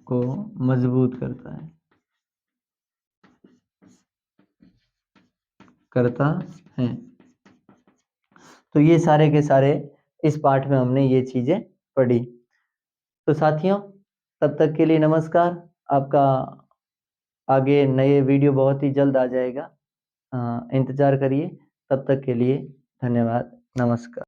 को मजबूत करता है, करता है। तो ये सारे के सारे इस पाठ में हमने ये चीजें पढ़ी। तो साथियों तब तक के लिए नमस्कार। आपका आगे नए वीडियो बहुत ही जल्द आ जाएगा। इंतजार करिए। तब तक के लिए धन्यवाद। नमस्कार।